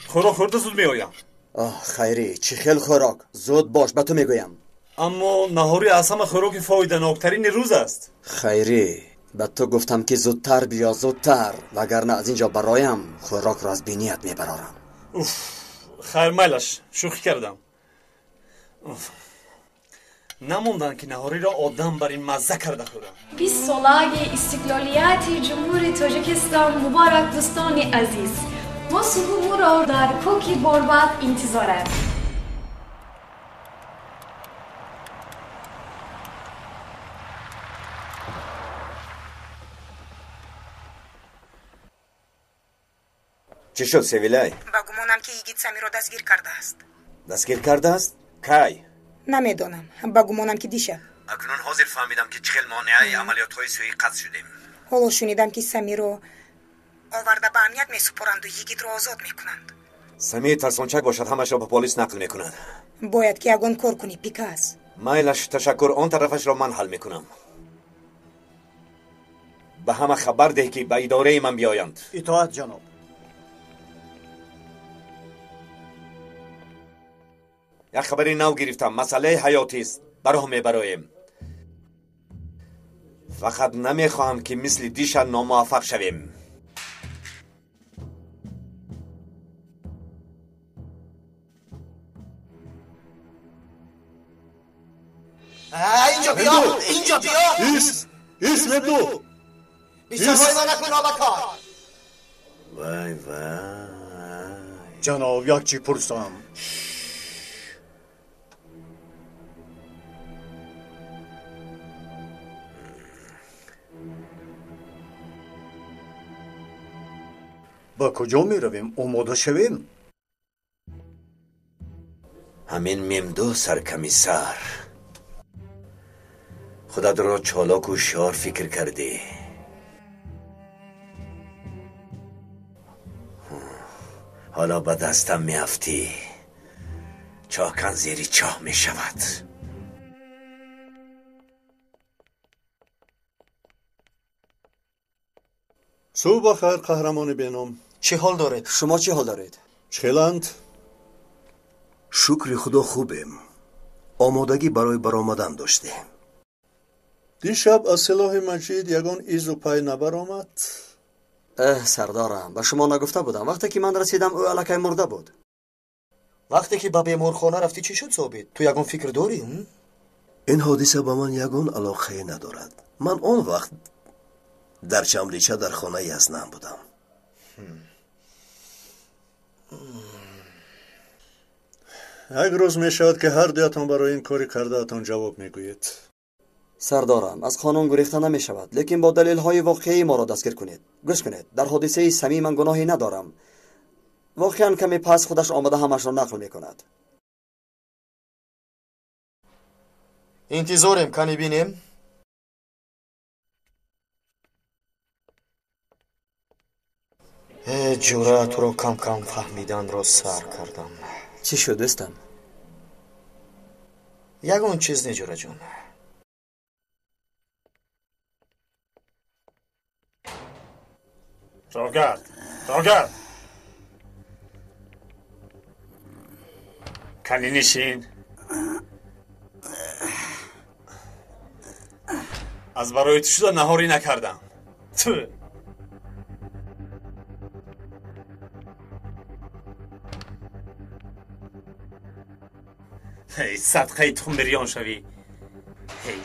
خوراک خورده زود میآیم. خیری چی خیل خوراک. زود باش به تو میگویم. اما نهاری از همه خوراک فایده ناکترین روز است. خیری به تو گفتم که زودتر بیا زودتر. وگرنه از اینجا برایم خوراک را از بینیت میبرارم. خیر مایلش شوخی کردم. نموندن که نهاری را آدم بر این مزه کرده خورم. 20 ساله استقلالیت جمهوری تاجیکستان مبارک دوستان عزیز. ما صبح را در کوکی بارباد انتظاریم. چی شد سویلای؟ با گمانم که یگید سمی را دستگیر کرده است. دستگیر کرده است؟ کی؟ نمیدانم. با گمانم که دیشب. اکنون حاضر فهمیدم که چخیل مانعه عملیات های سوی قتل شدیم. حالا شنیدم که سمی رو آورده به امنیت می سپرند و یگید رو آزاد میکنند. سمی ترسانچک باشد همش را به پلیس نقل میکنند. باید که یگان کار کنی پیکاس. مایلش تشکر آن طرفش را من حل میکنم. به همه خبر ده که به اداره من بیایند. اطاعت جناب. یک خبری نو گرفتم، مسئله حیاتی است، براه میبرایم. فقط نمیخواهم که مثل دیشب ناموفق شویم. اینجا بیا، اینجا بیا. ایست مبدو. بیچاره‌های من نکن نابکار. وای وای جناب یک چی پرسم. با کجا می رویم؟ آماده شویم؟ همین ممدو سرکمیسر، خودت را چالاک و شار فکر کردی. حالا به دستم میافتی، چاکن زیری چاه می شود. صبح بخیر قهرمان بینام. چه حال دارید؟ شما چه حال دارید؟ چلند؟ شکر خدا خوبیم. آمادگی برای برآمدن داشته. دیشب از سلاح مجید یگان ایز و پای نبر آمد. سردارم، به شما نگفته بودم وقتی که من رسیدم او الکی مرده بود. وقتی که به بیمارخانه رفتی چی شد ثابت؟ تو یگان فکر داری؟ این حادثه به من یگان علاقه ندارد. من آن وقت در چمریچه در خانه یزنم بودم. یک روز می شود که هر دیاتان برای این کاری کرده اتان جواب می گوید. سردارم، از قانون گریخته نمی شود، لیکن با دلیل های واقعی ما را دستگیر کنید. گوش کنید، در حادثه سمی من گناهی ندارم. واقعا کمی پس خودش آمده همش را نقل می کند. انتظار امکانی بینیم؟ جورا تو رو کم کم فهمیدن را سر کردم. چی شد دوستم؟ یگان چیز نجوره جون. راگرد کنی نشین. از برای تو شده نهاری نکردم. تو هی صدقه تخم بریان شوی. هی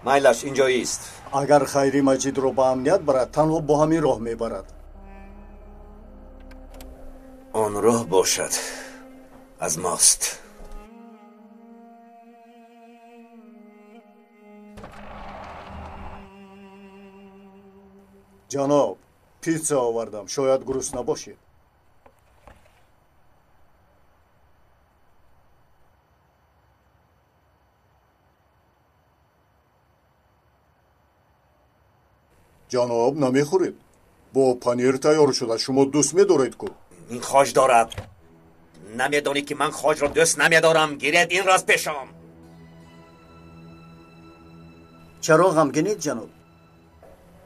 مایلش اینجایی است. اگر خیری مجید رو به امنیت برد تنها با همین راه میبرد. آن راه باشد از ماست. جناب پیتزا آوردم، شاید گرسنه باشید. جناب نمیخورید؟ با پنیر تیار شده، شما دوست می‌دارید کو؟ این خواج دارد. نمیدانی که من خواج را دوست نمیدارم. گیرید این راست پیشم. چرا غمگینید جناب؟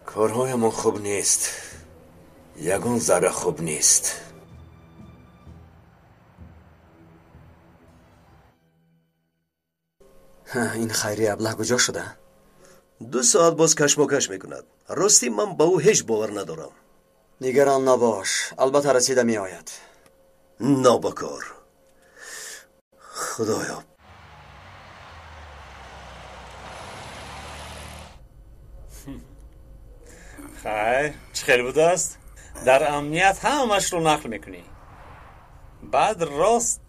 کارهایمان خوب نیست. یگان ذره خوب نیست. این خیری ابله کجا شده؟ 2 ساعت باز کشمکش میکند. راستی من به او هیچ باور ندارم. نگران نباش، البته رسیده می آید. نابکار. خدایا. خیر چه خیلی بوده است؟ در امنیت همش رو نقل میکنی، بعد راست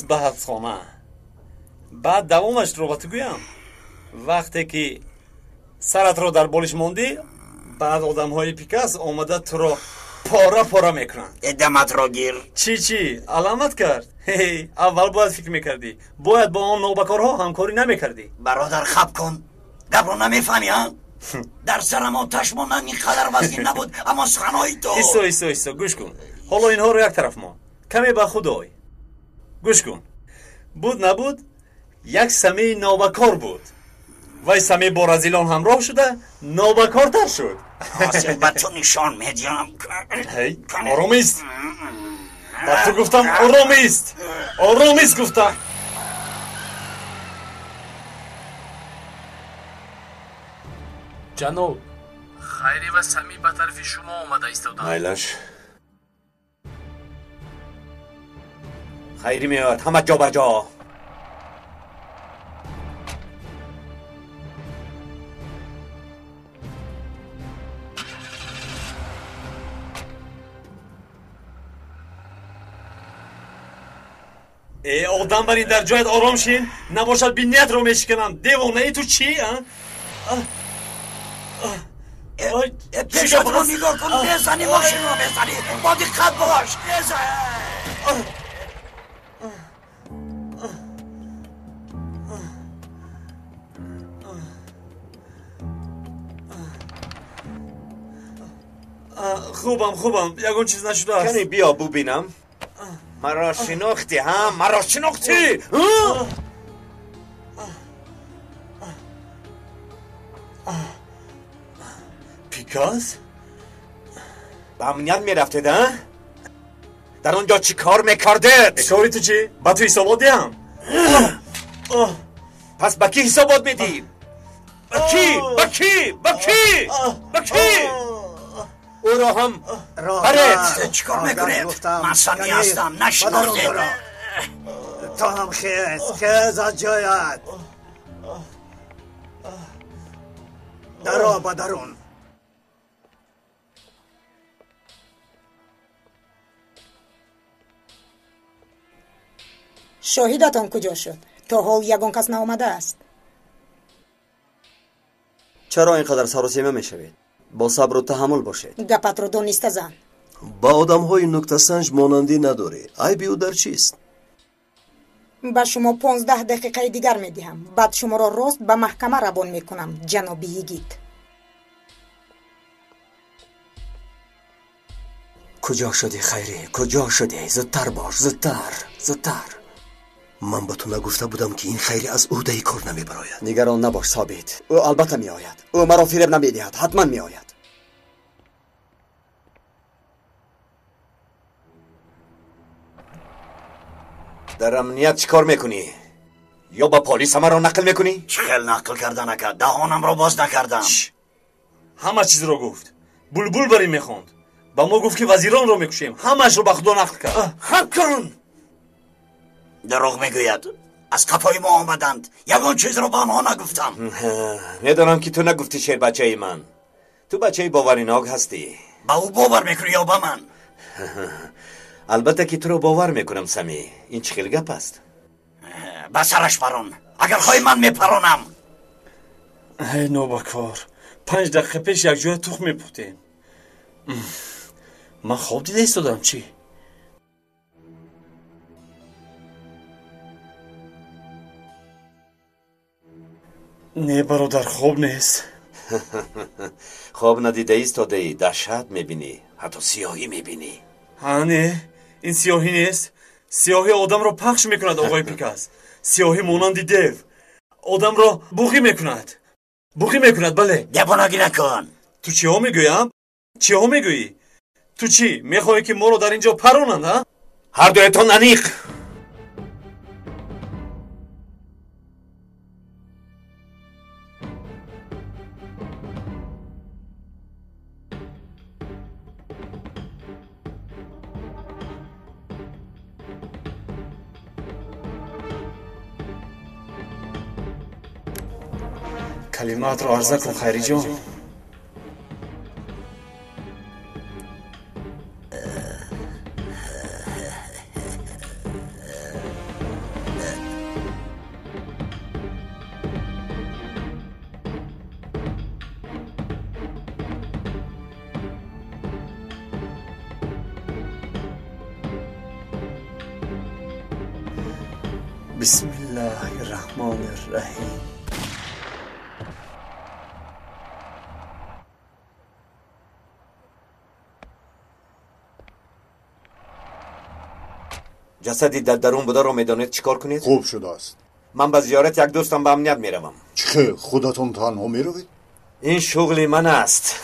به حبسخانه، بعد دوامش رو بات گویم وقتی که سرت رو در بالش موندی، بعد آدم های پیکس آمده تو رو پاره میکنن. ادامت را گیر. چی علامت کرد؟ اول باید فکر میکردی، باید با آن نوبکارها همکاری نمیکردی. برادر خب کن، گپ رو نمیفهمی ها؟ در سرم آتش ماندن اینقدر وزین نبود اما سخنهای تو ایسا گوش کن. حالا اینها رو یک طرف ما کمی به خدای گوش کن. بود نبود یک سمی نابکار بود. وای سمی با رزیلان همراه شده نابکارتر شد. حاصل به تو نشان میدیم. آرامیست. با تو گفتم آرامیست گفتم. جناب خیری و سمی به طرف شما آمده ایستادند. مایلش خیری میاد همه جا بجا. ای آدم برین در جایت آرام شین نباشد بینیت رو میشکنم. دیوانه ای تو چی؟ پیشت رو نگاه کن بزنی ماشین رو بزنی با دقت باش خوبم یکون چیز نشده است. کنی بیا ببینم. مرا شناختی هم؟ مرا شناختی؟ پیکاس؟ به امنیت میرفتید ها؟ در اونجا چی کار میکردید؟ کاری تو چی؟ با تو حسابات دیم؟ پس با کی حسابات میدیم؟ با کی؟ او را هم برد. چی کار میکنید؟ من سمی هستم نشناختید. تو هم خیز از جایت درا با درون. شاهدتان کجا شد؟ تا حال یگان کس نآمده است. چرا اینقدر سراسیمه میشوید؟ با صبر و تحمل باشید. گپت رو دانسته زن. با آدم های نکته سنج مانندی نداری. عیبی او در چیست؟ به شما 15 دقیقه دیگر میدهم. بعد شما را راست به محکمه روان میکنم جناب یگیت. کجا شدی خیری؟ کجا شدی؟ زودتر باش زودتر. من به تو نگفته بودم که این خیری از عهده کار نمیبراید. نگران نباش ثابت. او البته می آید. او مرا فریب نمیدهد. حتما می آید. در امنیت چی کار میکنی؟ یا با پلیس همه را نقل میکنی؟ چخیل نقل کرده نکرد. دهانم را باز نکردم. همه چیز را گفت. بلبل بری میخوند. با ما گفت که وزیران را میکشیم. همش رو به خدا نقل کرد. حکم دروغ میگوید. از قفای ما آمدند. یگان چیز رو به آنها نگفتم. میدانم که تو نگفتی شیر بچه من. تو بچه باوریناک هستی. با او باور میکنی یا با من؟ البته که تو رو باور میکنم سمی. این چه خیلی گپ است؟ به سرش پرون. اگر خواهی من میپرونم. ای نوبکار 5 دقیقه پیش یک جای تخم میپختیم. من خواب دیده ایستادم چی؟ نه برادر خواب نیست. خواب ندیده ایستاده ای. دهشت میبینی. حتی سیاهی میبینی. ها نه این سیاهی نیست. سیاهی آدم را پخش میکند آقای پیکاس. سیاهی مانند دیو آدم را بوخی میکند. بله. گپانگی نکن. تو چی ها میگویم؟ چی ها میگویی؟ تو چی؟ میخوایی که ما رو در اینجا پرونند ها؟ هر دویتون انیق. کلمات رو عرضه کن خیری جان. بسم الله الرحمن الرحیم. جسدی در درون بوده رو میدانید چیکار کنید؟ خوب شده است. من به زیارت یک دوستم به امنیت میروم. چه خودتون تنها میروید؟ این شغل من است.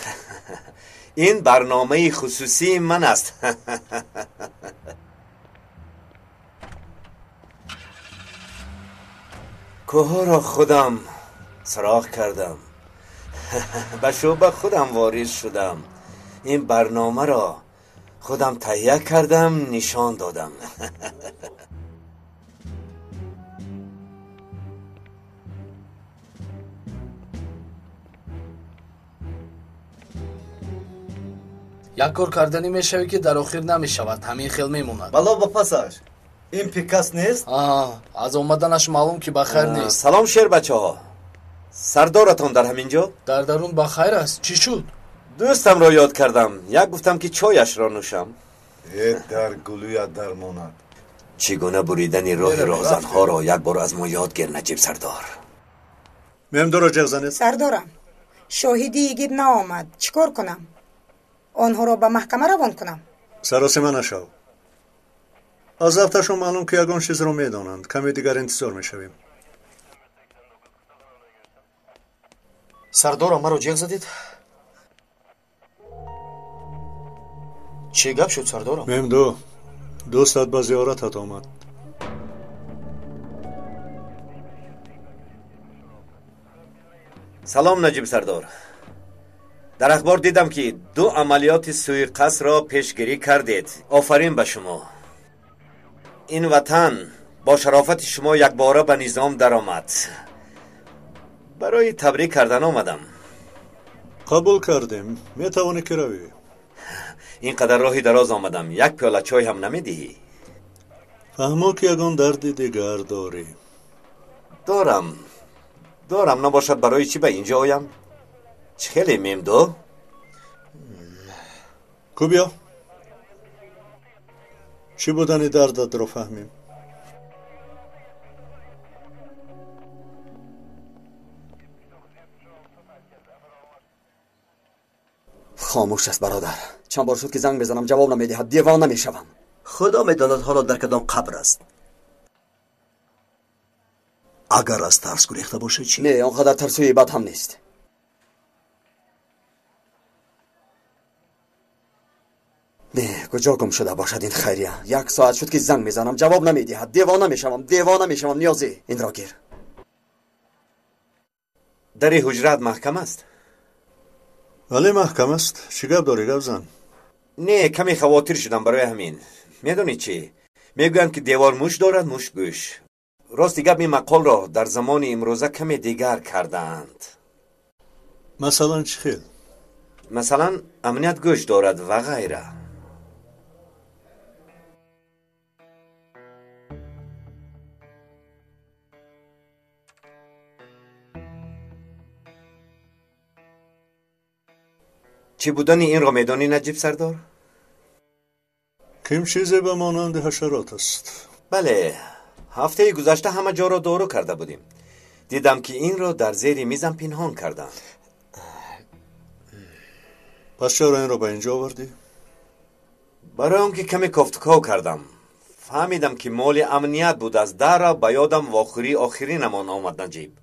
این برنامه خصوصی من است. کوه را خودم سراغ کردم. به شعبه خودم واریز شدم. این برنامه را خودم تهیه کردم، نشان دادم. یک کار کردنی میشوی که در آخر نمیشود، همین خیل میموند. بالا با پاساژ این پیکاس نیست؟ از آمدنش معلوم که بخیر نیست. سلام شیر بچه ها. سردارتان در همینجا؟ در درون بخیر است. چی شد؟ دوستم را یاد کردم. یک گفتم که چایش را نوشم. در گلویت در ماند. چگونه بریدن راه راهزنها را یک بار از ما یاد گیر نجیب سردار. ممدورا جغزنید. سردارم شاهدی یگید نآمد، چیکار کنم؟ آنها را به محکمه روان کنم؟ سراسیمه نشو. از رفتشون معلوم که یگان چیز رو میدانند. کمی دیگر انتظار میشویم. سردارم مرا جیغ زدید؟ چه گپ شد سردارم؟ ممدو دوستت به زیارتت آمد. سلام نجیب سردار. در اخبار دیدم که 2 عملیات سوءقصد را پیشگیری کردید. آفرین به شما. این وطن با شرافت شما یک باره به نظام درآمد. برای تبریک کردن آمدم. قبول کردیم. میتوانی که روی. اینقدر راهی دراز آمدم، یک پیاله چای هم نمیدهی؟ فهمو که یگان دردی دیگر داری. دارم نباشد برای چی به اینجا آیم؟ چه خیلی ممدو؟ کوبیا چی بودن دردت رو فهمیم. خاموش است برادر. چند بار شد که زنگ بزنم جواب نمیدهد. دیوانه میشوم. خدا میداند حالا در کدام قبر است. اگر از ترس گریخته باشه چی؟ نه آنقدر ترسوی بد هم نیست. نه کجا گم شده باشد این خیریه؟ 1 ساعت شد که زنگ میزنم جواب نمیدهد. دیوانه میشوم. نیازی این را گیر. در حجرت محکم است؟ ولی محکم است. چی گپ داری گوزن؟ نه کمی خواطر شدم برای همین. میدونی چی؟ میگویند که دیوار موش دارد موش گوش. راستی گپ این مقال را در زمان امروزه کمی دیگر کردند. مثلا چی خیل؟ مثلا امنیت گوش دارد و غیره. چی بودن این را میدانی نجیب سردار؟ کم چیزی به مانند حشرات است. بله هفته گذشته همه جا را دورو کرده بودیم. دیدم که این را در زیر میزم پنهان کردم. پس چرا این را به اینجا آوردی؟ برای اون که کمی کفتکاو کردم. فهمیدم که مال امنیت بود. از در را به یادم آخری نمان آمد نجیب.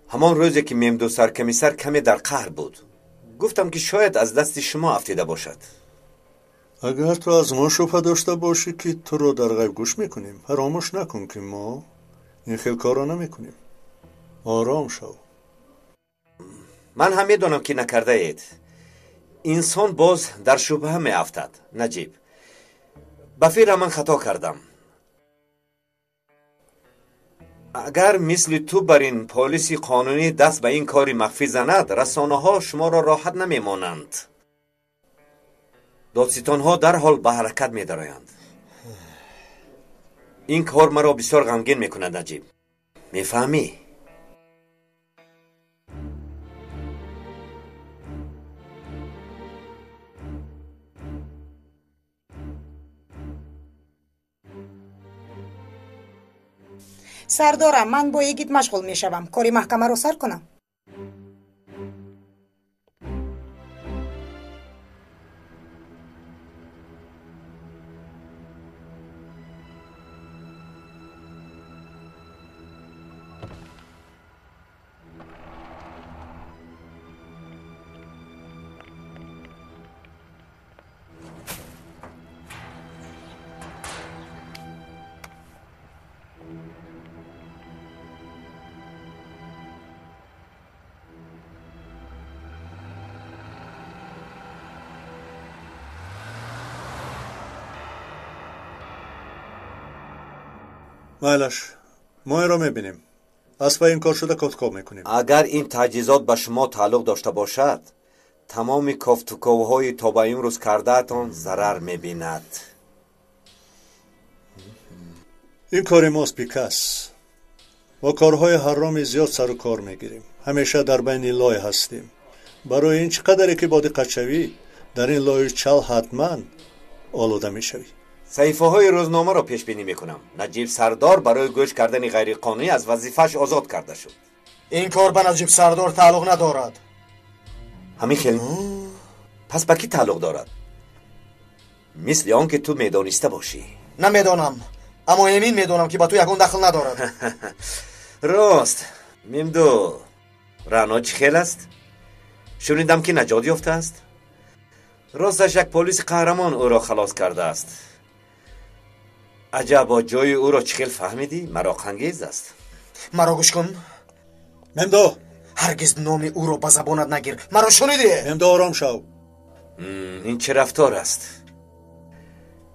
همان روزی که ممدو سرکمیسر کمی در قهر بود. گفتم که شاید از دست شما افتیده باشد. اگر تو از ما شبه داشته باشی که تو رو در غیب گوش میکنیم، فراموش نکن که ما این خیل کارا نمیکنیم. آرام شو. من هم میدونم که نکرده اید. انسان باز در شبهه می افتد نجیب. بفیر من خطا کردم. اگر مثل تو بر این پالیسی قانونی دست به این کاری مخفی زند، رسانه ها شما را راحت نمی مانند. دادستان ها در حال به حرکت می درآیند. این کار مرا بسیار غمگین می کند نجیب. می فهمی؟ سردارم من با یگید مشغول میشوم. کاری محکمه رو سر کنم. مایلش ما این را میبینیم. اسب این کار شده کتکا میکنیم. اگر این تجهیزات به شما تعلق داشته باشد تمام کافتوکاوهای تا به امروز کردهتان ضرر میبیند. این کار ماست پیکاس. با کارهای حرامی زیاد سر و کار میگیریم. همیشه در بین لای هستیم. برای این چقدر که با دقت شوی در این لای چل حتما آلوده میشوی. صحیفه های روزنامه را پیش بینی میکنم. نجیب سردار برای گوش کردن غیر قانونی از وظیفش آزاد کرده شد. این کار به نجیب سردار تعلق ندارد. همین خیلی پس به کی تعلق دارد؟ مثل آن که تو میدانسته باشی. نمیدانم، اما امین میدانم که با تو یکون دخل ندارد. راست میمدو رعنا چی خیل است؟ شنیدم که نجات یافته است. راستش یک پلیس قهرمان او را خلاص کرده است. عجبا جای او را چی خیل فهمیدی؟ مراق انگیز است. مرا گوش کن ممدو. هرگز نام او را به زبانت نگیر. مرا شنیدی؟ ممدو آرام شو. این چه رفتار است؟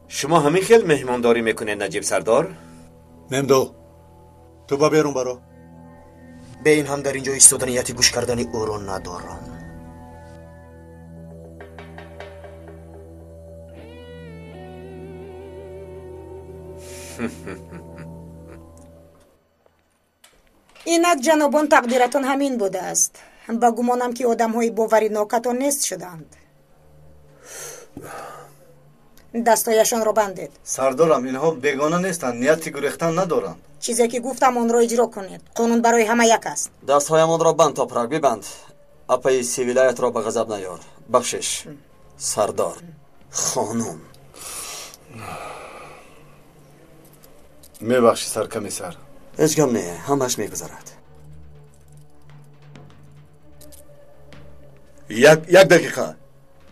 شما همین خیل مهمانداری میکنید نجیب سردار؟ ممدو تو با بیرون برو. به این هم در اینجا ایستادنیتی گوش کردن او را ندارم. اینک جنابان تقدیرتان همین بوده است. با گمانم که آدم های باوری ناکتان نیست شدند. دستایشان را بندید. سردارم اینها بیگانه نیستند، نیتی گریختن ندارند. چیزی که گفتم آن را اجرا کنید. قانون برای همه یک است. دستهایمان را بند تا پرک ببند. اپای سیویلایت را به غضب نیار. بخشش سردار خانم. میبخشی سرکمیسر. هیچ گم نه، همش میگذرد. یک دقیقه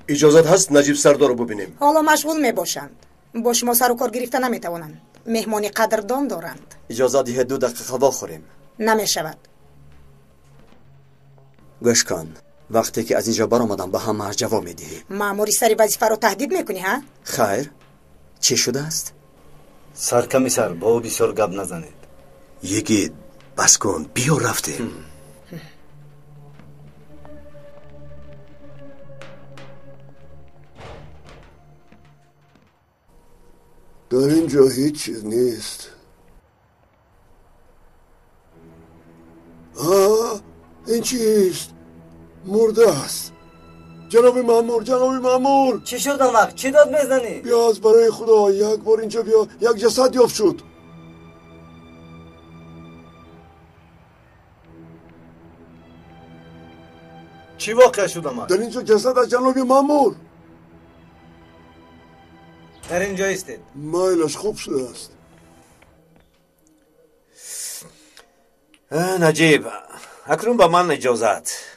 اجازت هست نجیب سردار رو ببینیم. حالا مشغول میباشند. با شما سر و کار گرفته نمیتوانند. مهمانی قدردان دارند. اجازه دهید 2 دقیقه بخوریم. نمیشود. گوش کن، وقتی که از اینجا برآمدم به همه جواب میدهی. مأموری سری وظیفه رو تهدید میکنی ها؟ خیر، چی شده است؟ سرکمیسر با او بسیار گپ نزنید. یکی بس کن، بیا رفتیم. در اینجا هیچ چیز نیست. این چیست؟ مرده است. جناب مأمور چی شد آن وقت؟ چی داد میزنی؟ بیاز برای خدا یک بار اینجا بیا. یک جسد یافت شد. چی واقع شد آمد؟ در اینجا جسد از جناب مأمور. در اینجا ایستید. مایلش خوب شده است. نجیب اکنون به من اجازت.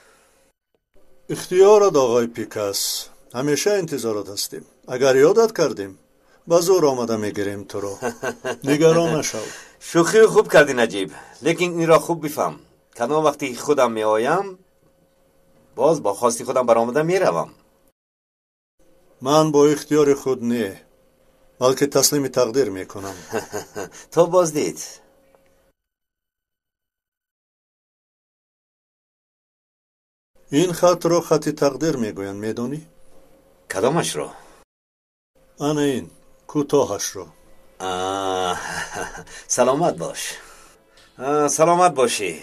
اختیارات آقای پیکاس. همیشه انتظارات هستیم. اگر یادت کردیم با زور آمده میگیریم تو رو. نگران نشو. شوخی خوب کردی نجیب، لیکن این را خوب بفهم. کنون وقتی خودم می آیم باز با خواستی خودم برآمده می روم. من با اختیار خود نه، بلکه تسلیم تقدیر میکنم. تو باز دید. این خط رو خط تقدیر میگوین، میدونی؟ کدامش رو؟ آن این کوتاهش رو. سلامت باش. سلامت باشی.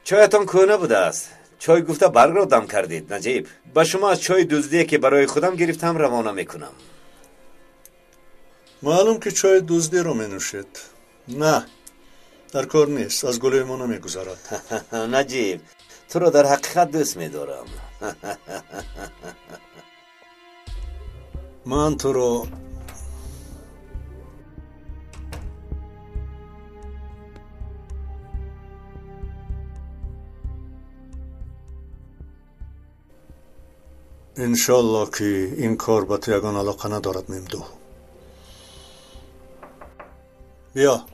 چایتان کهنه بوده است. چای گفته برگ را دم کردید نجیب. با شما از چای دزدی که برای خودم گرفتم روانه میکنم. معلوم که چای دزدی رو منوشید. نه، در کار نیست. از گلوی ما نمیگذارد. نجیب تو رو در حقیقت دوست میدارم. من تو رو انشالله که این کار به تو یگان علاقه ندارد. ممدو بیا.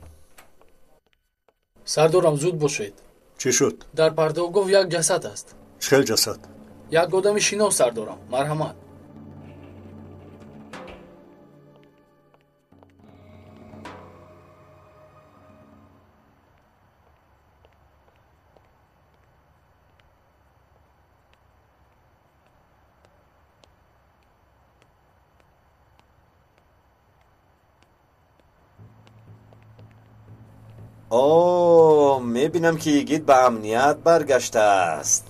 سردارم زود باشید. چی شد؟ در پرده گفت یک جسد است. چه جسد؟ یک آدم شناس سردارم. مرحمت. میبینم که یگید به امنیت برگشته است.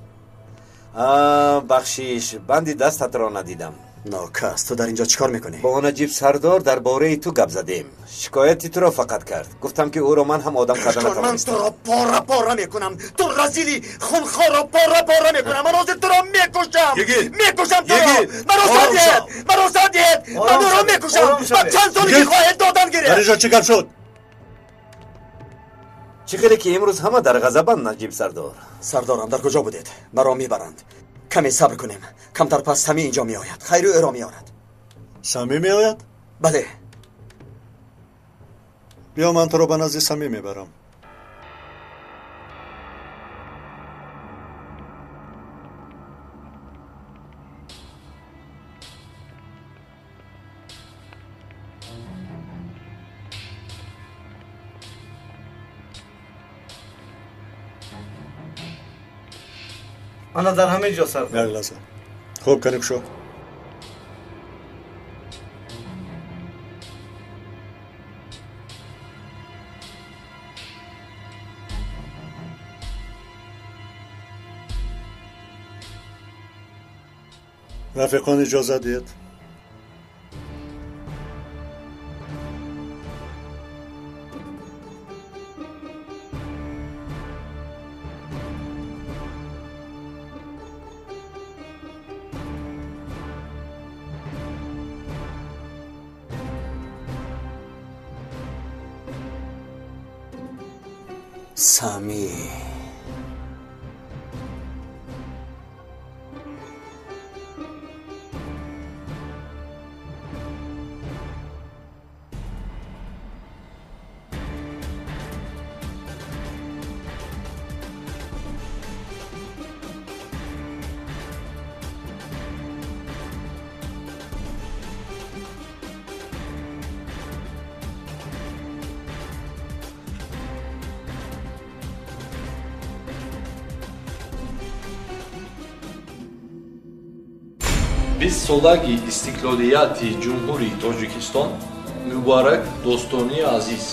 بخشیش بندی دستت را ندیدم. ناکس، تو در اینجا چیکار میکنی؟ با نجیب سردار درباره تو گپ زدیم. شکایتی تو را فقط کرد. گفتم که او را من هم آدم کردن من تو را پاره میکنم. تو رزیلی خونخوار را پاره میکنم. من از تو را میکشم. میکشم تو را. مرا سادیت. من او را میکشم. من چند سالی خواهد دادن گیره. در اینجا چی گپ شد؟ چی خیلی که امروز همه در غضبند نجیب سردار. سردارم در کجا بودید؟ مرا میبرند. کمی صبر کنیم. کمتر پس سمی اینجا می آید. خیرو ارا می آرد. سمی می آید؟ بله. بیا من تو رو به نزد سمی میبرم. انا در همه جا سر. یک لحظه. خوب کنیک شو. رفیقان اجازه دید. سامی Biz soлаги истиклолияти ҷумҳури Тоҷикистон мубарак достонӣ азиз.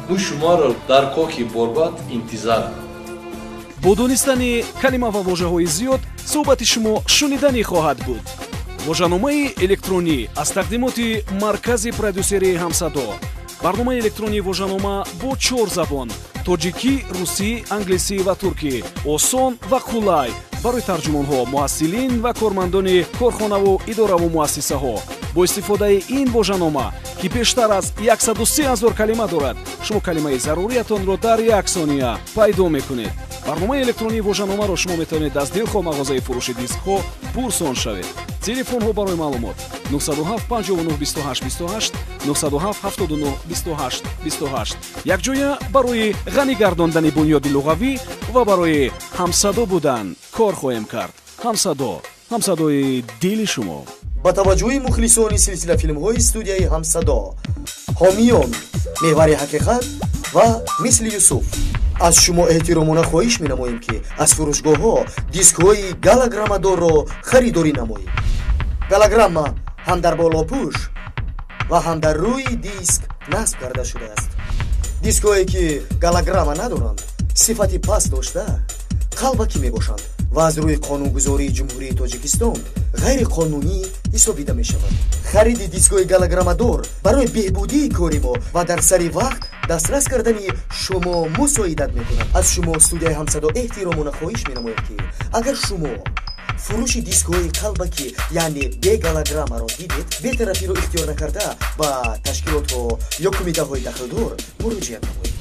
Мо шуморо дар коки Борбат интизор. бо донистани калима ва воҷаҳои зиёд суҳбати шумо шуниданӣ хоҳад буд. воҷаномаи электронӣ аз тақдимоти маркази продюсерии ҳамсадо. барномаи электронии воҷанома бо 4 забон: тоҷикӣ, русӣ, англисӣ ва туркӣ. осон ва қулай барои тарҷумонҳо, муҳассилин ва кормандони корхонаву идораву муассисаҳо. бо истифодаи ин воҷанома, ки бештар аз 130 000 калима дорад, шумо калимаи заруриятонро дар 1 сония пайдо мекунед. барномаи электронии воҷаномаро шумо метавонед аз дилхоҳ мағозаи фурӯши дискҳо пурсон шавед. телефонҳо барои маълумот 907 59 28 28 907 79 28 28. якҷоя барои ғанӣ гардондани бунёди луғавӣ ва барои ҳамсадо будан кор хоҳем кард. ҳамсадои дили шумо. ба таваҷҷӯҳи мухлисони силсила филмҳои студияи ҳамсадо, ҳомиён, меҳвари ҳақиқат ва мисли юсуф, аз шумо эҳтиромона хоҳиш менамоем ки аз фурӯшгоҳҳо дискҳои галаграммадорро харидорӣ намоед. галаграмма ҳам дар болопӯш ва ҳам дар рӯи диск насб карда шудааст. дискҳое ки галаграмма надоранд, сифати паст дошта, қалбакӣ мебошанд ва аз рӯи қонунгузории ҷумҳурии Тоҷикистон ғайриқонунӣ ҳисобида мешавад. хариди дискҳои галаграммадор барои беҳбудии кори мо ва дар сари вақт дастрас кардани шумо мусоидат мекунад. аз шумо студияи ҳамсадо эҳтиромона хоҳиш менамоем ки агар шумо фурӯши дискҳои қалбакӣ яъне бегалаграммаро дидед, бетарафиро ихтиёр накарда ба ташкилотҳо ё кумитаҳои дахлдор муроҷиат намоед.